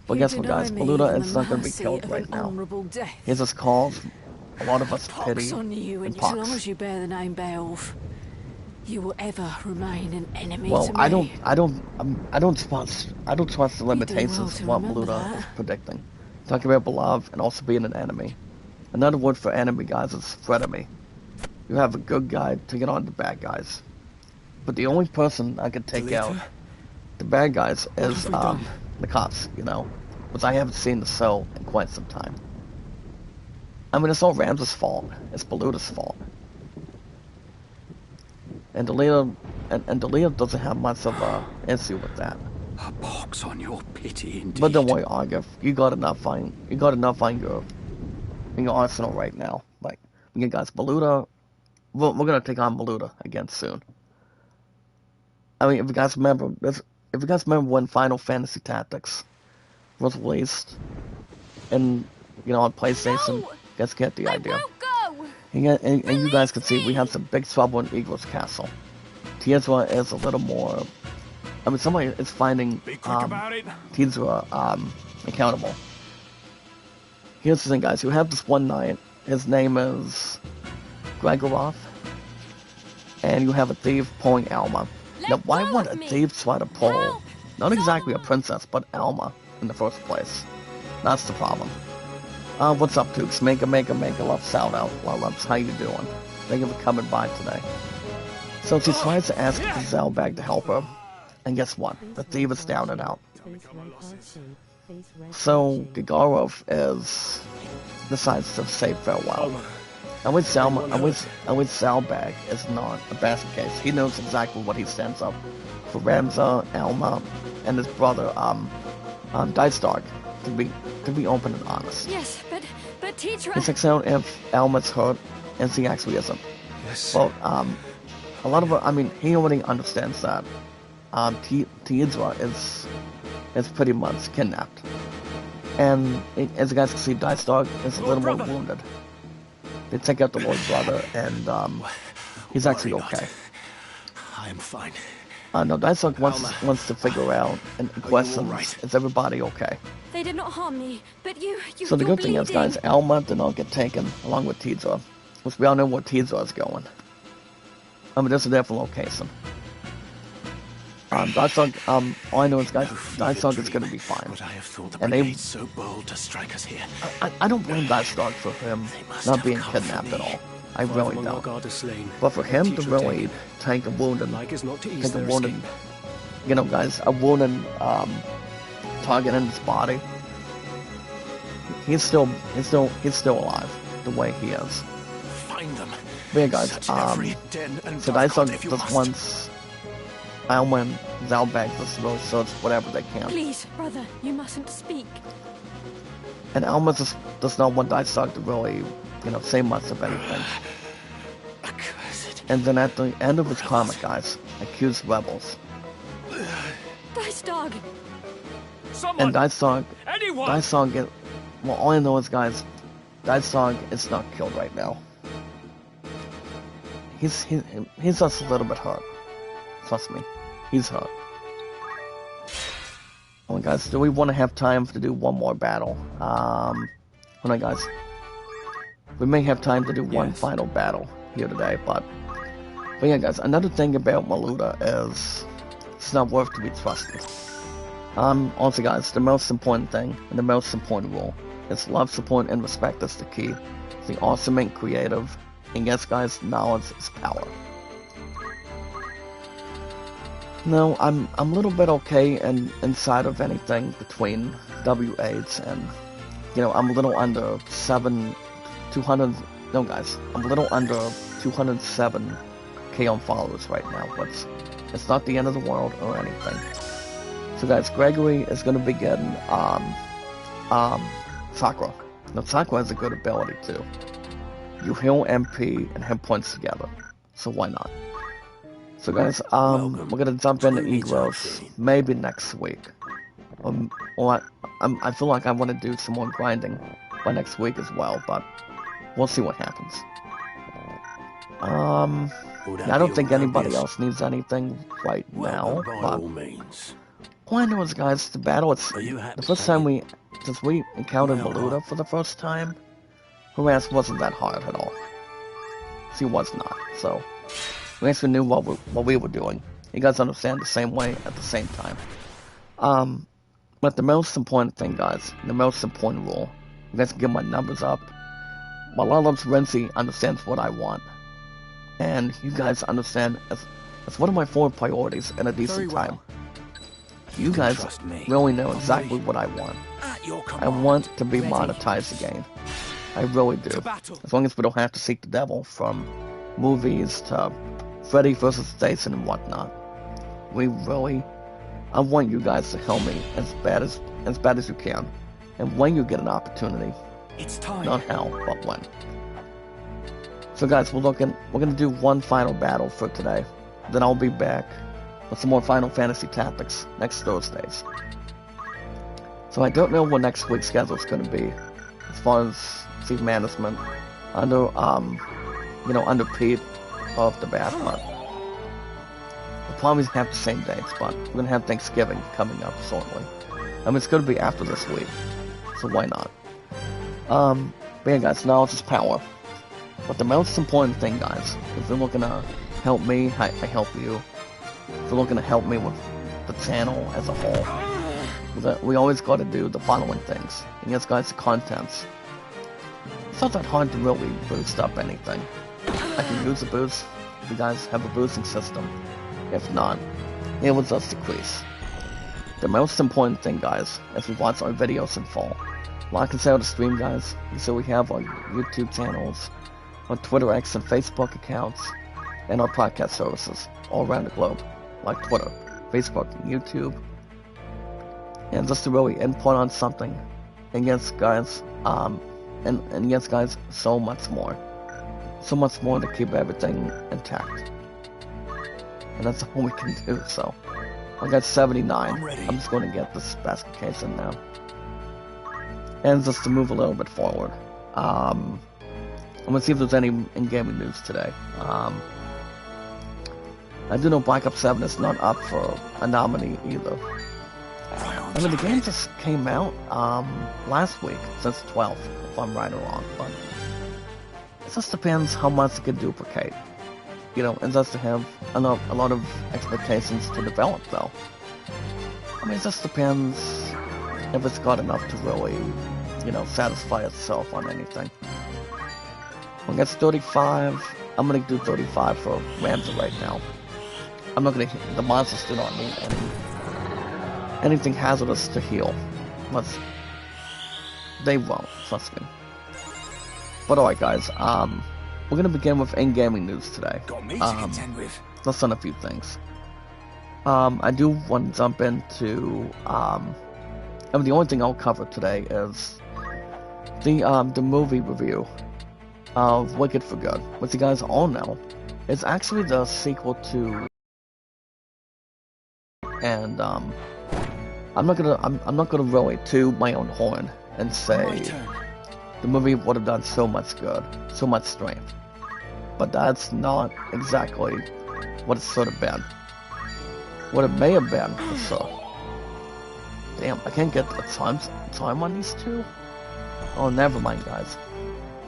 But guess what, guys? Beluda is not going to be killed right now. He just calls a lot of us pity Pox on you, and and as long pox. as you bear the name Beowulf, you will ever remain an enemy Well, to me. I don't trust the limitations well of to what remember Beluda that. is predicting. Talking about beloved and also being an enemy. Another word for enemy, guys, is frenemy. You have a good guy taking on the bad guys. But the only person I can take out the bad guys is have we done? the cops, you know, because I haven't seen the show in quite some time. I mean, it's all Rams's fault. It's Beluda's fault. And Delita doesn't have much of a issue with that. A pox on your pity, indeed. But don't worry, Argif, you got enough on your arsenal right now. Like, again, guys, Beluda, we're gonna take on Beluda again soon. I mean, if you guys remember when Final Fantasy Tactics was released, and on PlayStation, No! guys get the I idea. won't go! And you guys can see we have some big trouble in Eagle's Castle. Tiesra is a little more. I mean, somebody is finding Be quick about it. Tiesra accountable. Here's the thing, guys. You have this one knight. His name is Gregoroth. And you have a thief pulling Alma. Now, why would a thief try to pull, Help! not exactly a princess, but Alma in the first place? That's the problem. What's up, Dukes? Make a love shout out. Loves, how you doing? Thank you for coming by today. So she tries to ask Zelbag to help her. And guess what? The thief is down and out. So Gagorov decides to say farewell. And with Zelbag is not a basket case. He knows exactly what he stands up for Ramza, Alma, and his brother, Dicedog, to be open and honest. Yes, but teacher... He checks out if Alma's hurt, and she actually isn't. Yes. Well, a lot of it, I mean, he already understands that. Tiedra is pretty much kidnapped. And as you guys can see, Dicedog is a little more wounded. They take out the Lord Brother, and he's actually okay. I am fine. No, Dicedog wants to figure out and question, is everybody okay? They did not harm me, but you So the you're good thing is, bleeding. guys, Alma did not get taken along with Tiedra, because we all know where Tiedra is going. I mean, there's a different location. Dicedog, all I know is, guys, Dicedog is going to be fine. Would I have thought the And they- brigade so bold to strike us here? I don't blame Dicedog for him must not have being come for kidnapped me. at all. I really Among our don't. guard are slain. But for him to Teacher really taken. take a wounded, Like is not to ease take a their wounded, escape. guys, a wounded target in his body. He's still alive the way he is. Find them. But yeah, guys, Search every den and so dovecot Dicedog if you just must. wants Alma and Zalbag just really search whatever they can. Please, brother, you mustn't speak. And Alma just does not want Dicedog to really, say much of anything. Accursed. And then at the end of his comic, guys, accuse rebels. Dice dog! Someone! And Dicedog, Anyone! well, all I know is, guys, Dicedog is not killed right now. He's just a little bit hurt. Trust me, he's hurt. Oh, guys, do we want to have time to do one more battle? Hold on, guys. We may have time to do one Yes. final battle here today, but yeah, guys, another thing about Maluda is it's not worth to be trusted. Also, guys, the most important thing and the most important rule is love, support, and respect is the key. The awesome and creative, and yes, guys, knowledge is power. No, I'm a little bit okay inside of anything between W8s and, I'm a little under 200, no guys, I'm a little under 207k on followers right now, but it's not the end of the world or anything. So guys, Gregory is gonna be getting Sakura. Now Sakura has a good ability too. You heal MP and hit points together. So why not? So guys, we're gonna jump into Egros maybe next week. Or I feel like I want to do some more grinding by next week as well, but we'll see what happens. I don't think anybody else needs anything right now, but all I know is, guys, the battle, the first time since we encountered Maluda for the first time, Harass wasn't that hard at all. She was not, so we actually knew what we were doing. You guys understand the same way at the same time. But the most important thing, guys, the most important rule, you guys can get my numbers up. Malalam's Renzi understands what I want. And you guys understand as one of my 4 priorities in a decent time. You guys really know exactly what I want. I want to be monetized again. I really do. As long as we don't have to seek the devil from movies to Freddy vs. Jason and whatnot. I want you guys to help me as bad as you can. And when you get an opportunity, It's time. not how, but when. So guys, we're gonna do one final battle for today. Then I'll be back with some more Final Fantasy Tactics next Thursdays. So I don't know what next week's schedule is gonna be, as far as seat management under Pete off the bat, but we'll probably have the same dates, but we're gonna have Thanksgiving coming up shortly. I mean, it's gonna be after this week, so why not? But yeah, guys, knowledge is power. But the most important thing, guys, if you're looking to help me, I help you. If you're looking to help me with the channel as a whole, we always got to do the following things. And yes, guys, the contents. It's not that hard to really boost up anything. I can use a boost. If you guys have a boosting system. If not, it will just decrease. The most important thing, guys, is we watch our videos in full. Like and share the stream, guys. So we have our YouTube channels, our Twitter X and Facebook accounts, and our podcast services all around the globe, like Twitter, Facebook, and YouTube. And just to really input on something, and yes, guys, and yes, guys, so much more to keep everything intact. And that's all we can do. So I got 79. I'm just going to get this basket case in now. And just to move a little bit forward, I'm gonna see if there's any in-gaming news today. I do know Black Ops 7 is not up for a nominee either. I mean, the game just came out last week, since the 12th, if I'm right or wrong, but it just depends how much it can duplicate. You know, and just to have a lot of expectations to develop, though. I mean, it just depends if it's got enough to really, satisfy itself on anything. When it gets 35, I'm gonna do 35 for Ramsey right now. I'm not gonna, the monsters do not need anything hazardous to heal. They won't, trust me. But alright guys, we're gonna begin with in-gaming news today. Got me to contend with. Just on a few things. I do want to jump into, the only thing I'll cover today is the movie review of Wicked for Good, which you guys all know is actually the sequel to, and I'm not gonna really toot my own horn and say the movie would have done so much good, so much strength, but that's not exactly what it should have been. What it may have been, for sure. Damn, I can't get the time on these two? Oh, never mind, guys.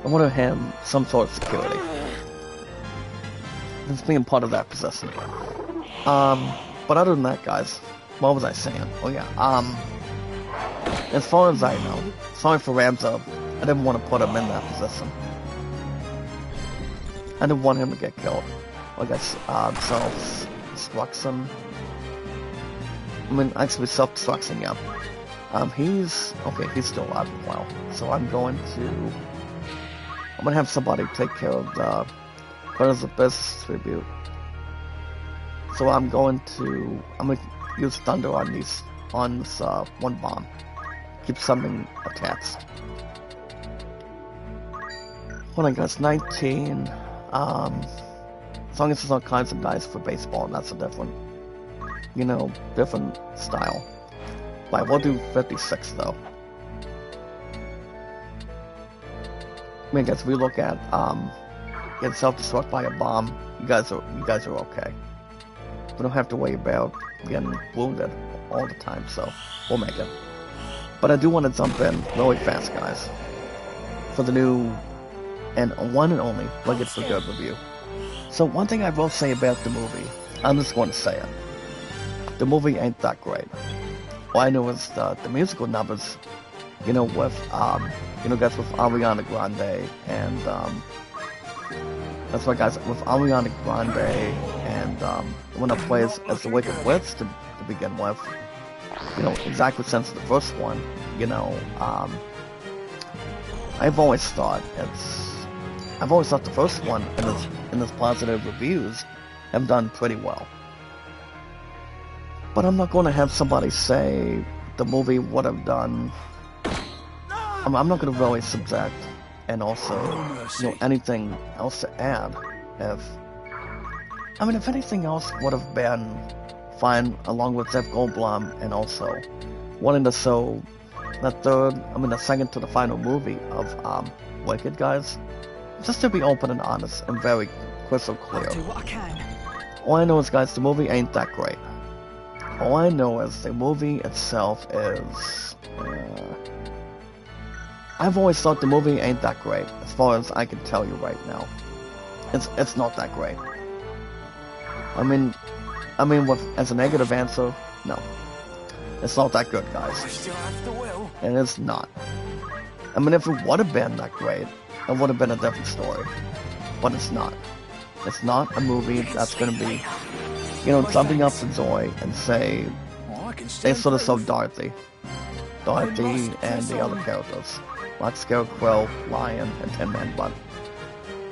I want to have some sort of security. It's being part of that possession. But other than that, guys, what was I saying? Oh yeah, as far as I know, sorry for Ramza, I didn't want to put him in that position. I didn't want him to get killed. I guess, self-destruction. I mean, actually self-destruction, yeah. He's still alive and well. So I'm gonna have somebody take care of the Brothers of Business tribute. So I'm gonna use Thunder on these on this one bomb. Keep summoning attacks. Hold on, guys. 19. As long as there's all kinds of dice for baseball, that's a different, different style. But we'll do 56 though. I mean, guys, if we look at get self-destruct by a bomb, you guys are okay. We don't have to worry about getting wounded all the time, so we'll make it. But I do want to jump in really fast, guys, for the new and one and only Wicked for Good review. So one thing I will say about the movie, I'm just going to say it. The movie ain't that great. All I know is the musical numbers, with guys, with Ariana Grande, and that's right, guys, with Ariana Grande, and when it plays as the Wicked Witch to begin with, exactly since the first one, I've always thought the first one in its positive reviews have done pretty well. But I'm not going to have somebody say the movie would have done. I'm not going to really subject and also anything else to add. If anything else would have been fine along with Jeff Goldblum and also wanting to show the second to the final movie of Wicked, guys. Just to be open and honest and very crystal clear. I'll do what I can. All I know is, guys, the movie ain't that great. All I know is the movie itself is... I've always thought the movie ain't that great, as far as I can tell you right now. It's not that great. As a negative answer, no. It's not that good, I guys. still have the will. And it's not. If it would have been that great, it would have been a different story. But it's not. It's not a movie that's going to be, jumping up for joy and say, they sort of saw Dorothy and the other characters, like Scarecrow, Lion, and Tin Man, but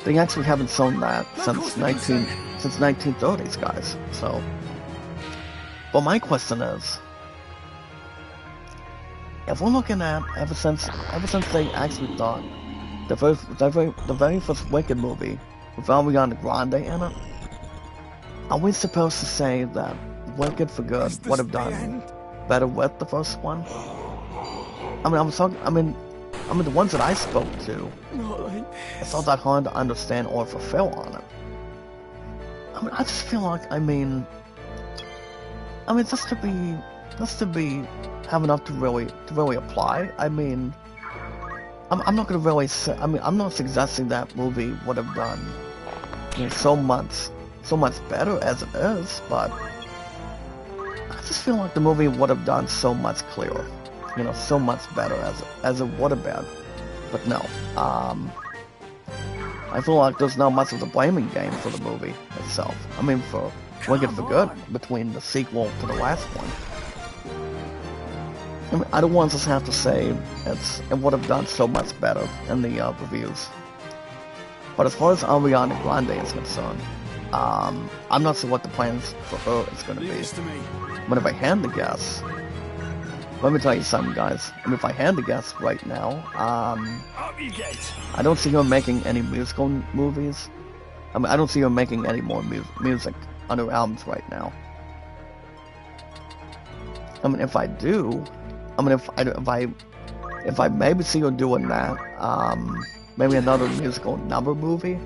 they actually haven't shown that since 1930s, guys. So, but my question is, if we're looking at ever since they actually thought the very first Wicked movie with Ariana Grande in it, are we supposed to say that Wicked for Good would have done better with the first one? The ones that I spoke to, it's not that hard to understand or fulfill on it. I just feel like, just to be have enough to really apply. I'm not gonna really say. I'm not suggesting that movie would have done so much better as it is, but I just feel like the movie would have done so much clearer, so much better as it would have been. But no, I feel like there's not much of a blaming game for the movie itself. For Wicked for Good, between the sequel to the last one. I don't want to have to say it would have done so much better in the reviews. But as far as Ariana Grande is concerned, I'm not sure what the plans for her is going to be. But if I had to guess, let me tell you something, guys. If I had to guess right now, I don't see her making any musical movies. I don't see her making any more music on her albums right now. If I do, if I maybe see her doing that, maybe another musical number movie,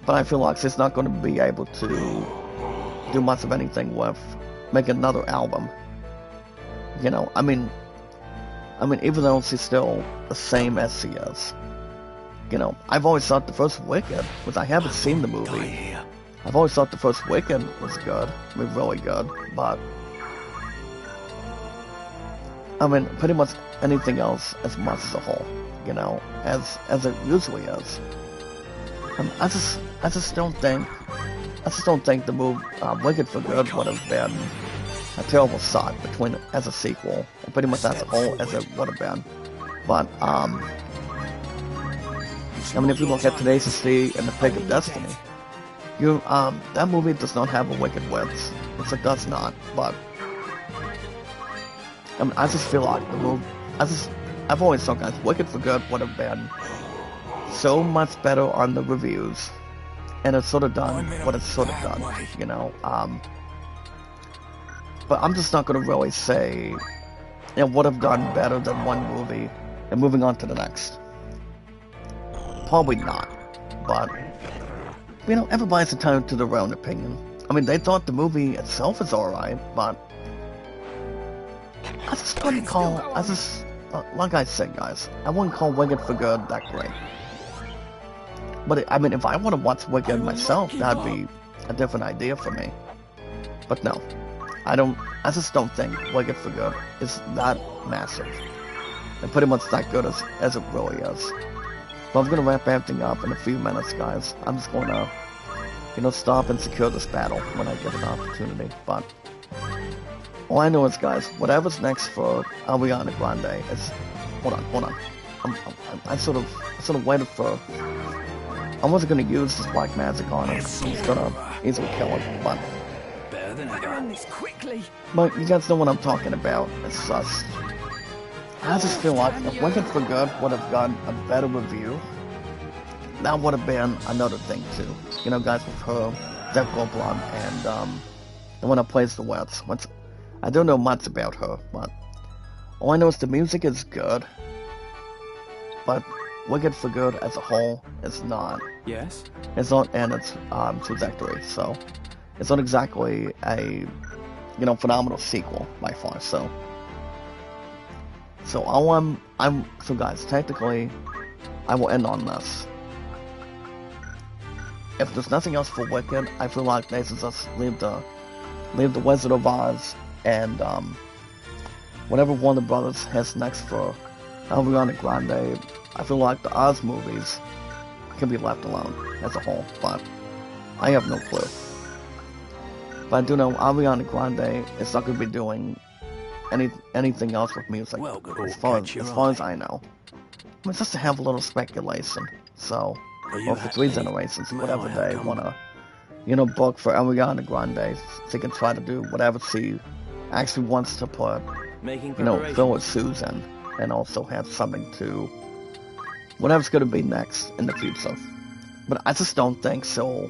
but I feel like she's not going to be able to do much of anything with making another album. Even though she's still the same as she is. I've always thought the first Wicked, which I haven't seen the movie, I've always thought the first Wicked was good, really good, but pretty much anything else as much as a whole, as it usually is. I just don't think the movie Wicked for Good would have been a terrible shot as a sequel, and pretty much as a whole as it would have been. But if you look at Today's Sea and The Pick of Destiny, that movie does not have a Wicked Witch. It does not, but I mean, I just feel like the movie, I've always thought, guys, Wicked for Good would have been so much better on the reviews, and it's sort of done what it's sort of done, you know. But I'm just not gonna really say it would have done better than one movie, and moving on to the next. Probably not, but you know, everybody's entitled to their own opinion. I mean, they thought the movie itself is alright, but I just wouldn't call, like I said, guys, I wouldn't call Wicked for Good that great. But, I mean, if I want to watch Wicked myself, that'd be a different idea for me. But no, I just don't think Wicked for Good is that massive. And pretty much that good as it really is. But I'm gonna wrap everything up in a few minutes, guys. I'm just gonna, you know, stop and secure this battle when I get an opportunity. But all I know is, guys, whatever's next for Ariana Grande is. Hold on. I sort of waited for. I wasn't gonna use this black magic on him. He's gonna easily kill him, but. Better than Better ever. on this quickly. But you guys know what I'm talking about. It's just. I just feel like if Wicked for Good would have gotten a better review, that would have been another thing too. You know, guys, with her, Zach Goldblum, and the one that plays the Wets. I don't know much about her, but all I know is the music is good, but Wicked for Good as a whole is not. Yes? It's not, and it's trajectory, so it's not exactly a, you know, phenomenal sequel by far. So so guys, technically, I will end on this. If there's nothing else for Wicked, I feel like they should just leave the Wizard of Oz and whatever Warner Brothers has next for Ariana Grande. I feel like the Oz movies can be left alone as a whole, but I have no clue. But I do know Ariana Grande is not going to be doing anything else with music, Well, good as old far catch your as eye. I know. I mean, just to have a little speculation. So, Are you or for 3 happy? generations, May whatever I they come? wanna, you know, book for Ariana Grande, so they can try to do whatever she actually wants to put, Making you know, preparations. fill with Susan, and also have something to whatever's gonna be next in the future. But I just don't think so.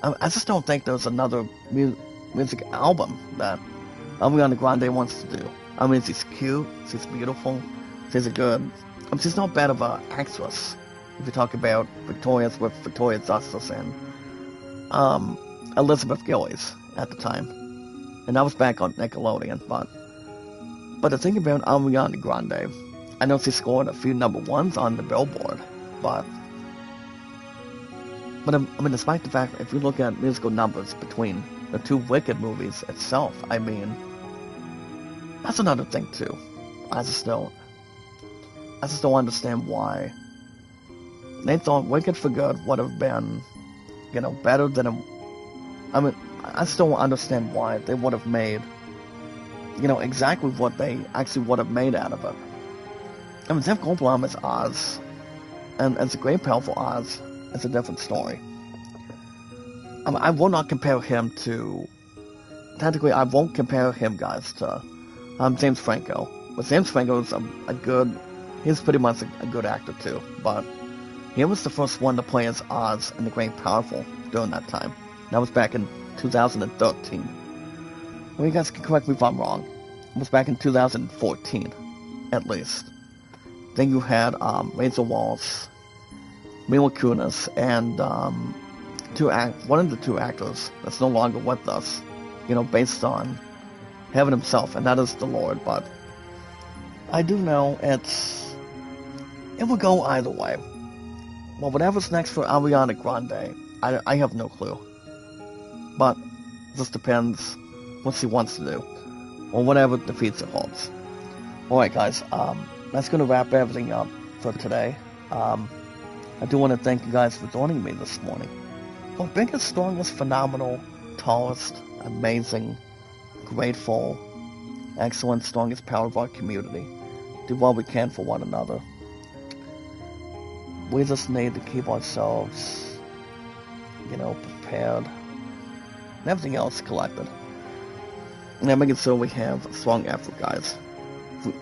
I just don't think there's another music album that Ariana Grande wants to do. I mean, she's cute, she's beautiful, she's she's not bad of an actress. If you talk about Victoria Justice and Elizabeth Gillies at the time, and that was back on Nickelodeon. But the thing about Ariana Grande, I know she scored a few #1s on the Billboard, but I mean, despite the fact, if you look at musical numbers between the 2 Wicked movies itself, I mean, that's another thing too. I just don't understand why they thought Wicked for Good would have been, you know, better than I mean, I still don't understand why they would have made, you know, exactly what they actually would have made out of it. I mean, Jeff Goldblum is Oz, and it's a great, powerful Oz. It's a different story. I mean, I will not compare him to. Technically, I won't compare him, guys, to James Franco. But James Franco is a good. He's pretty much a good actor too. But he was the first one to play as Oz in The Great Powerful during that time. That was back in 2013. Well, you guys can correct me if I'm wrong. It was back in 2014, at least. Then you had Rachel Walsh, Mila Kunis, and one of the 2 actors that's no longer with us, you know, based on heaven himself, and that is the Lord. But I do know it will go either way. Well, whatever's next for Ariana Grande, I have no clue. But it just depends what she wants to do, or whatever the future holds. Alright, guys, that's going to wrap everything up for today. I do want to thank you guys for joining me this morning. For biggest, strongest, phenomenal, tallest, amazing, grateful, excellent, strongest power of our community. Do what we can for one another. We just need to keep ourselves, you know, prepared, and everything else collected. And making sure we have a strong effort, guys.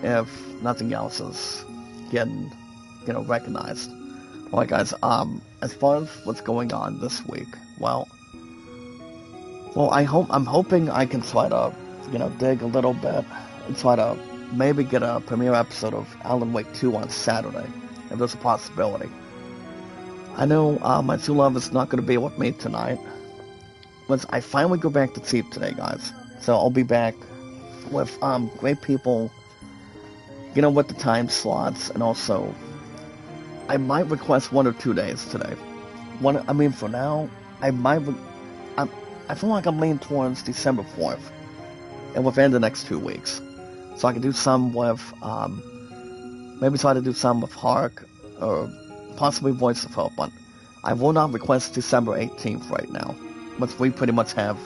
if nothing else is getting, recognized. Alright guys, as far as what's going on this week, well, I'm hoping I can try to, dig a little bit and try to maybe get a premiere episode of Alan Wake 2 on Saturday, if there's a possibility. I know my true love is not going to be with me tonight. Once I finally go back to sleep today, guys. So I'll be back with great people, with the time slots, and also I might request 1 or 2 days today. For now, I feel like I'm leaning towards December 4th, and within the next 2 weeks. So I can do some with, maybe try to do some with Hark, or possibly Voice of Hope, but I will not request December 18th right now, but we pretty much have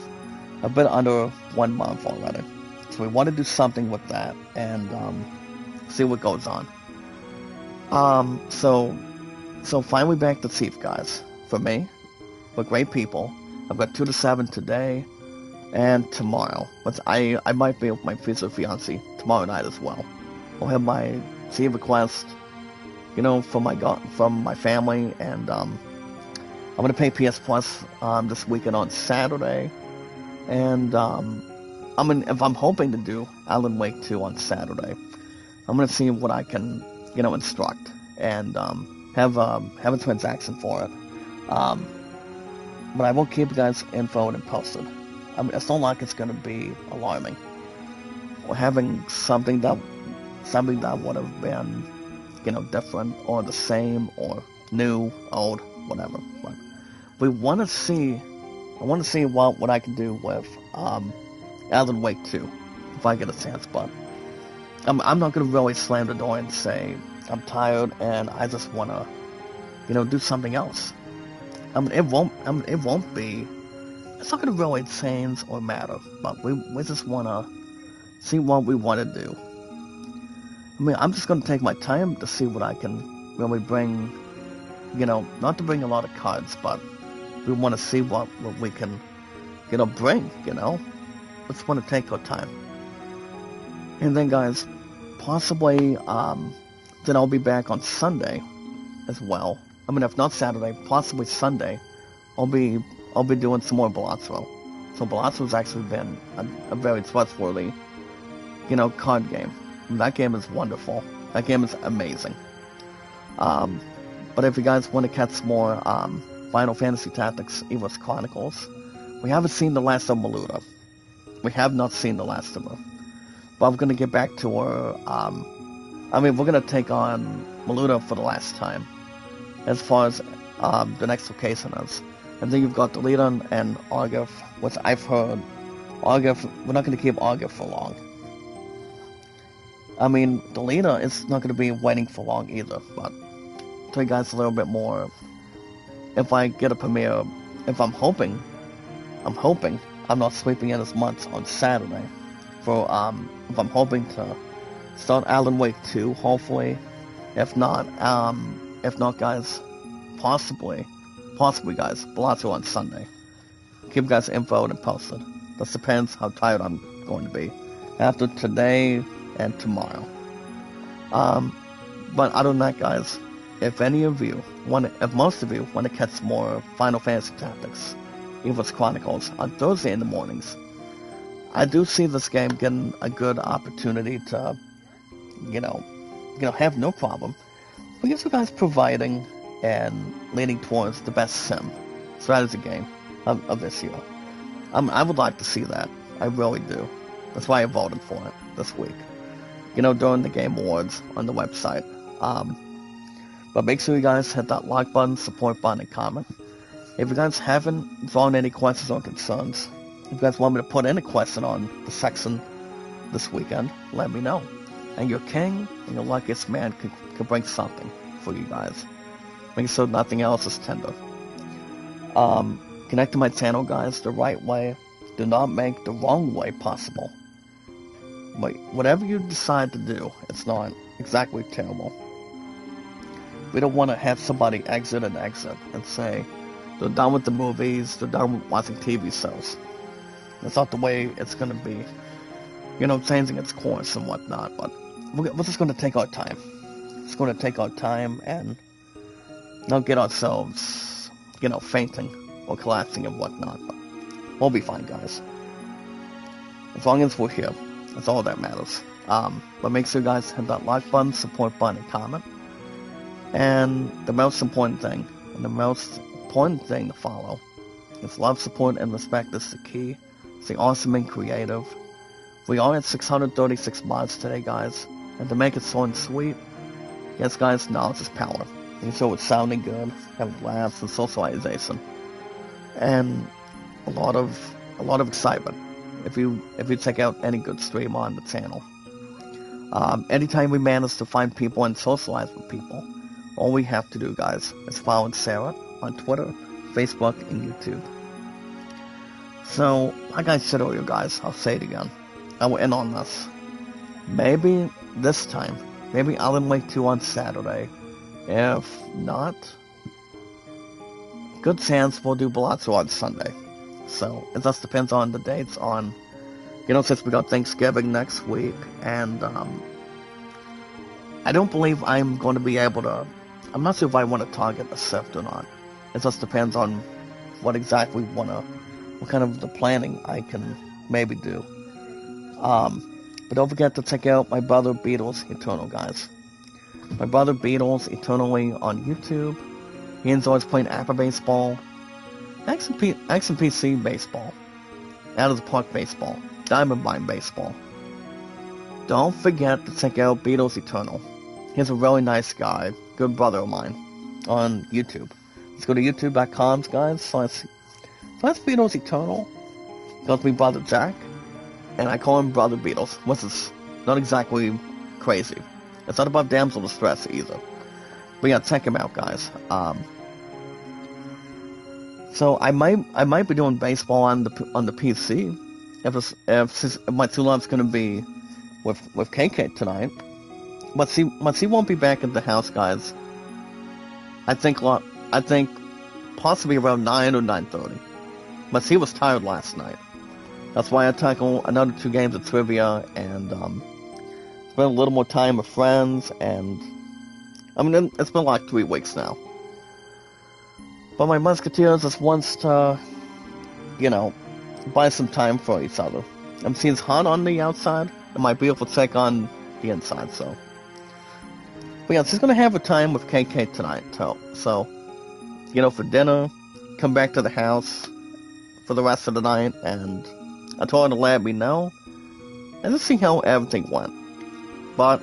a bit under 1 month already. So we want to do something with that, and see what goes on. So finally back to Thief, guys. For me, with great people. I've got 2 to 7 today and tomorrow. But I might be with my future fiancé tomorrow night as well. I'll have my Thief request, from my family, and I'm gonna pay PS Plus this weekend on Saturday, and if I'm hoping to do Alan Wake 2 on Saturday, I'm gonna see what I can, instruct and have a transaction for it. But I will keep you guys info and posted. It's not like it's gonna be alarming or having something that would have been, different or the same or new, old, whatever. But I want to see what I can do with Alan Wake 2 if I get a chance. But I'm not gonna really slam the door and say I'm tired and I just wanna, do something else. It won't be. It's not gonna really change or matter. But we just wanna see what we want to do. I'm just gonna take my time to see what I can really bring. Not to bring a lot of cards, but we want to see what we can, bring. Just want to take our time. And then, guys, possibly, then I'll be back on Sunday as well. If not Saturday, possibly Sunday, I'll be doing some more Balatro. So Balatro has actually been a very trustworthy, card game. That game is wonderful. That game is amazing. But if you guys want to catch more Final Fantasy Tactics Ivalice Chronicles, we haven't seen the last of Maluda. We have not seen the last of her. But I'm going to get back to her. We're going to take on Maluda for the last time, as far as the next location is. And then you've got Delita and Argif, which I've heard Argif, we're not going to keep Argif for long. Delita is not going to be waiting for long either, but I'll tell you guys a little bit more. If I get a premiere, if I'm hoping I'm not sleeping in as much on Saturday. For, if I'm hoping to start Alan Wake 2, hopefully. If not, guys, possibly guys, Balatro on Sunday. Keep guys info and posted. This depends how tired I'm going to be after today and tomorrow. But other than that, guys, if most of you want to catch more Final Fantasy Tactics, Ivalice Chronicles on Thursday in the mornings, I do see this game getting a good opportunity to, have no problem. Because you guys providing and leaning towards the best sim strategy game of this year. I would like to see that. I really do. That's why I voted for it this week. During the Game Awards on the website. But make sure you guys hit that like button, support button, and comment. If you guys haven't drawn any questions or concerns, if you guys want me to put in a question on the section this weekend, let me know. And your king and your luckiest man can bring something for you guys. Make sure nothing else is tender. Connect to my channel, guys, the right way. Do not make the wrong way possible. Whatever you decide to do, it's not exactly terrible. We don't want to have somebody exit and say they're done with the movies, they're done with watching TV shows. That's not the way it's going to be, changing its course and whatnot. But we're just going to take our time. It's going to take our time and not get ourselves, fainting or collapsing and whatnot. But we'll be fine, guys. As long as we're here, that's all that matters. But make sure you guys hit that like button, support button, and comment. And the most important thing, to follow, is love, support, and respect is the key. Stay awesome and creative. We are at 636 mods today, guys. And to make it short and sweet, yes, guys, knowledge is power. Making sure it's sounding good, having laughs and socialization, and a lot of excitement. If you check out any good stream on the channel, anytime we manage to find people and socialize with people, all we have to do, guys, is follow Sarah on Twitter, Facebook, and YouTube. So, like I said earlier, guys, I'll say it again. I will end on this. Maybe this time, maybe Alan Wake 2 on Saturday. If not, good chance we'll do Palazzo on Sunday. So, it just depends on the dates on, since we got Thanksgiving next week, and, I don't believe I'm going to be able to, I'm not sure if I want to target a shift or not. It just depends on what exactly what kind of the planning I can maybe do. But don't forget to check out my brother Beatles Eternal, guys. My brother Beatles Eternally on YouTube. He enjoys playing Apple baseball, X and PC baseball, out of the park baseball, Diamond Mine baseball. Don't forget to check out Beatles Eternal. He's a really nice guy, good brother of mine, on YouTube. Let's go to youtube.com, guys, slash Beatles Eternal. He calls me Brother Jack, and I call him Brother Beatles, which is not exactly crazy. It's not about damsel distress either. But yeah, check him out, guys. So I might be doing baseball on the PC if my two love's gonna be with KK tonight. But she won't be back at the house, guys. I think possibly around 9 or 9:30. But she was tired last night. That's why I tackled another 2 games of trivia and spent a little more time with friends, and it's been like 3 weeks now. But my Musketeers just wants to, buy some time for each other. I'm seeing it's hot on the outside, and my beautiful chick on the inside, so. But yeah, she's gonna have a time with KK tonight, too. So, for dinner, come back to the house for the rest of the night, and I told her to let me know, and let's see how everything went. But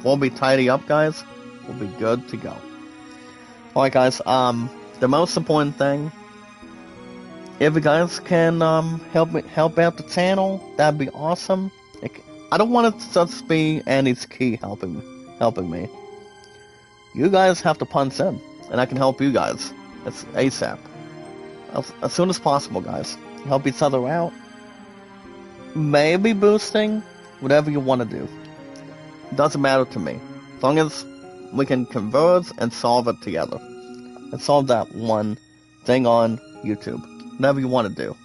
we'll be tidy up, guys. We'll be good to go. Alright, guys, the most important thing, if you guys can help out the channel, that'd be awesome. I don't want it to just be Annie's Key helping me. You guys have to punch in, and I can help you guys. It's ASAP. As soon as possible, guys. Help each other out. Maybe boosting, whatever you want to do. Doesn't matter to me. As long as we can converge and solve it together. And solve that one thing on YouTube. Whatever you want to do.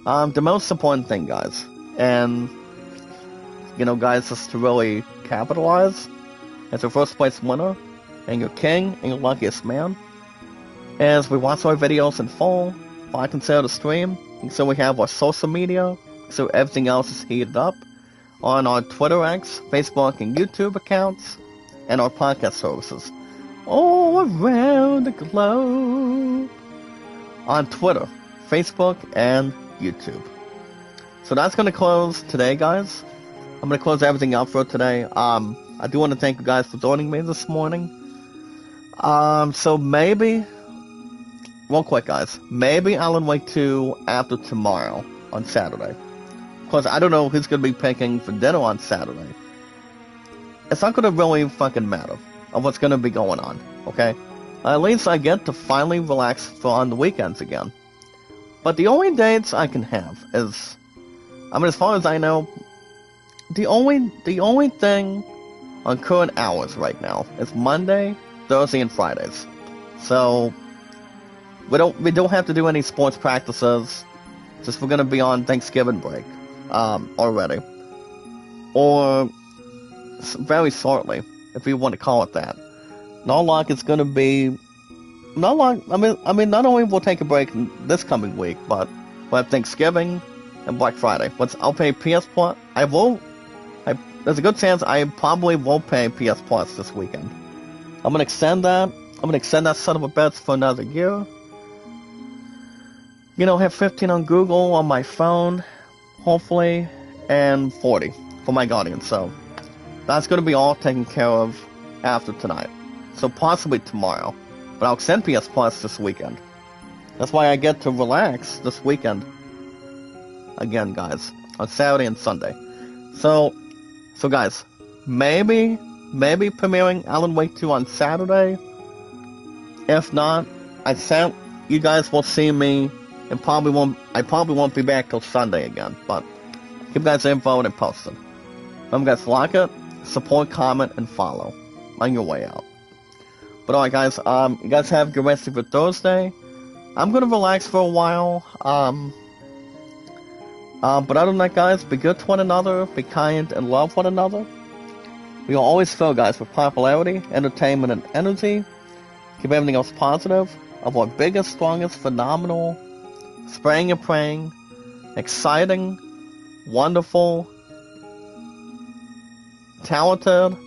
The most important thing, guys, and, guys, is to really capitalize as your first place winner, and your king, and your luckiest man. As we watch our videos in full, like and share the stream, and so we have our social media, so everything else is heated up, on our Twitter X, Facebook, and YouTube accounts, and our podcast services, all around the globe, on Twitter, Facebook, and YouTube. So that's going to close today, guys. I'm going to close everything out for today. I do want to thank you guys for joining me this morning. So maybe, real quick, guys, maybe Alan Wake 2 after tomorrow on Saturday. Because I don't know who's going to be picking for dinner on Saturday. It's not going to really fucking matter of what's going to be going on, okay? At least I get to finally relax for on the weekends again. But the only dates I can have is, as far as I know, the only thing on current hours right now is Monday, Thursday, and Fridays. So we don't have to do any sports practices. Just we're gonna be on Thanksgiving break already. Or very shortly, if you want to call it that. Not long it's gonna be, not long. I mean, not only we'll take a break this coming week, but we'll have Thanksgiving and Black Friday. Once I'll pay PS Plus, there's a good chance I probably will pay PS Plus this weekend. I'm gonna extend that. I'm gonna extend that son of a bitch for another year. You know, have 15 on Google on my phone, hopefully, and 40 for my Guardian. So that's gonna be all taken care of after tonight. So possibly tomorrow. But I'll extend PS Plus this weekend. That's why I get to relax this weekend. Again, guys, on Saturday and Sunday. So guys, maybe premiering Alan Wake 2 on Saturday. If not, you guys will see me, and I probably won't be back till Sunday again, but keep guys info and posted. Remember guys, like it, support, comment, and follow on your way out. But alright guys, you guys have a good rest of your Thursday. I'm gonna relax for a while, but other than that guys, be good to one another, be kind, and love one another. We will always fill guys with popularity, entertainment, and energy. Keep everything else positive. Avoid biggest, strongest, phenomenal, spraying and praying, exciting, wonderful, talented,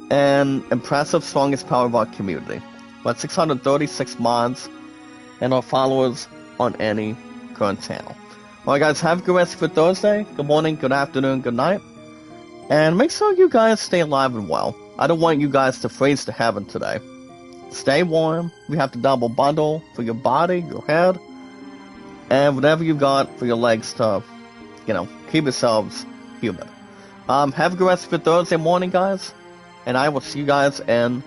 and impressive, strongest power of our community. We're at 636 mods and our followers on any current channel. Alright guys, have a good rest of your Thursday. Good morning, good afternoon, good night. And make sure you guys stay alive and well. I don't want you guys to freeze to heaven today. Stay warm. We have to double bundle for your body, your head, and whatever you got for your legs to, keep yourselves humid. Have a good rest of your Thursday morning, guys. And I will see you guys in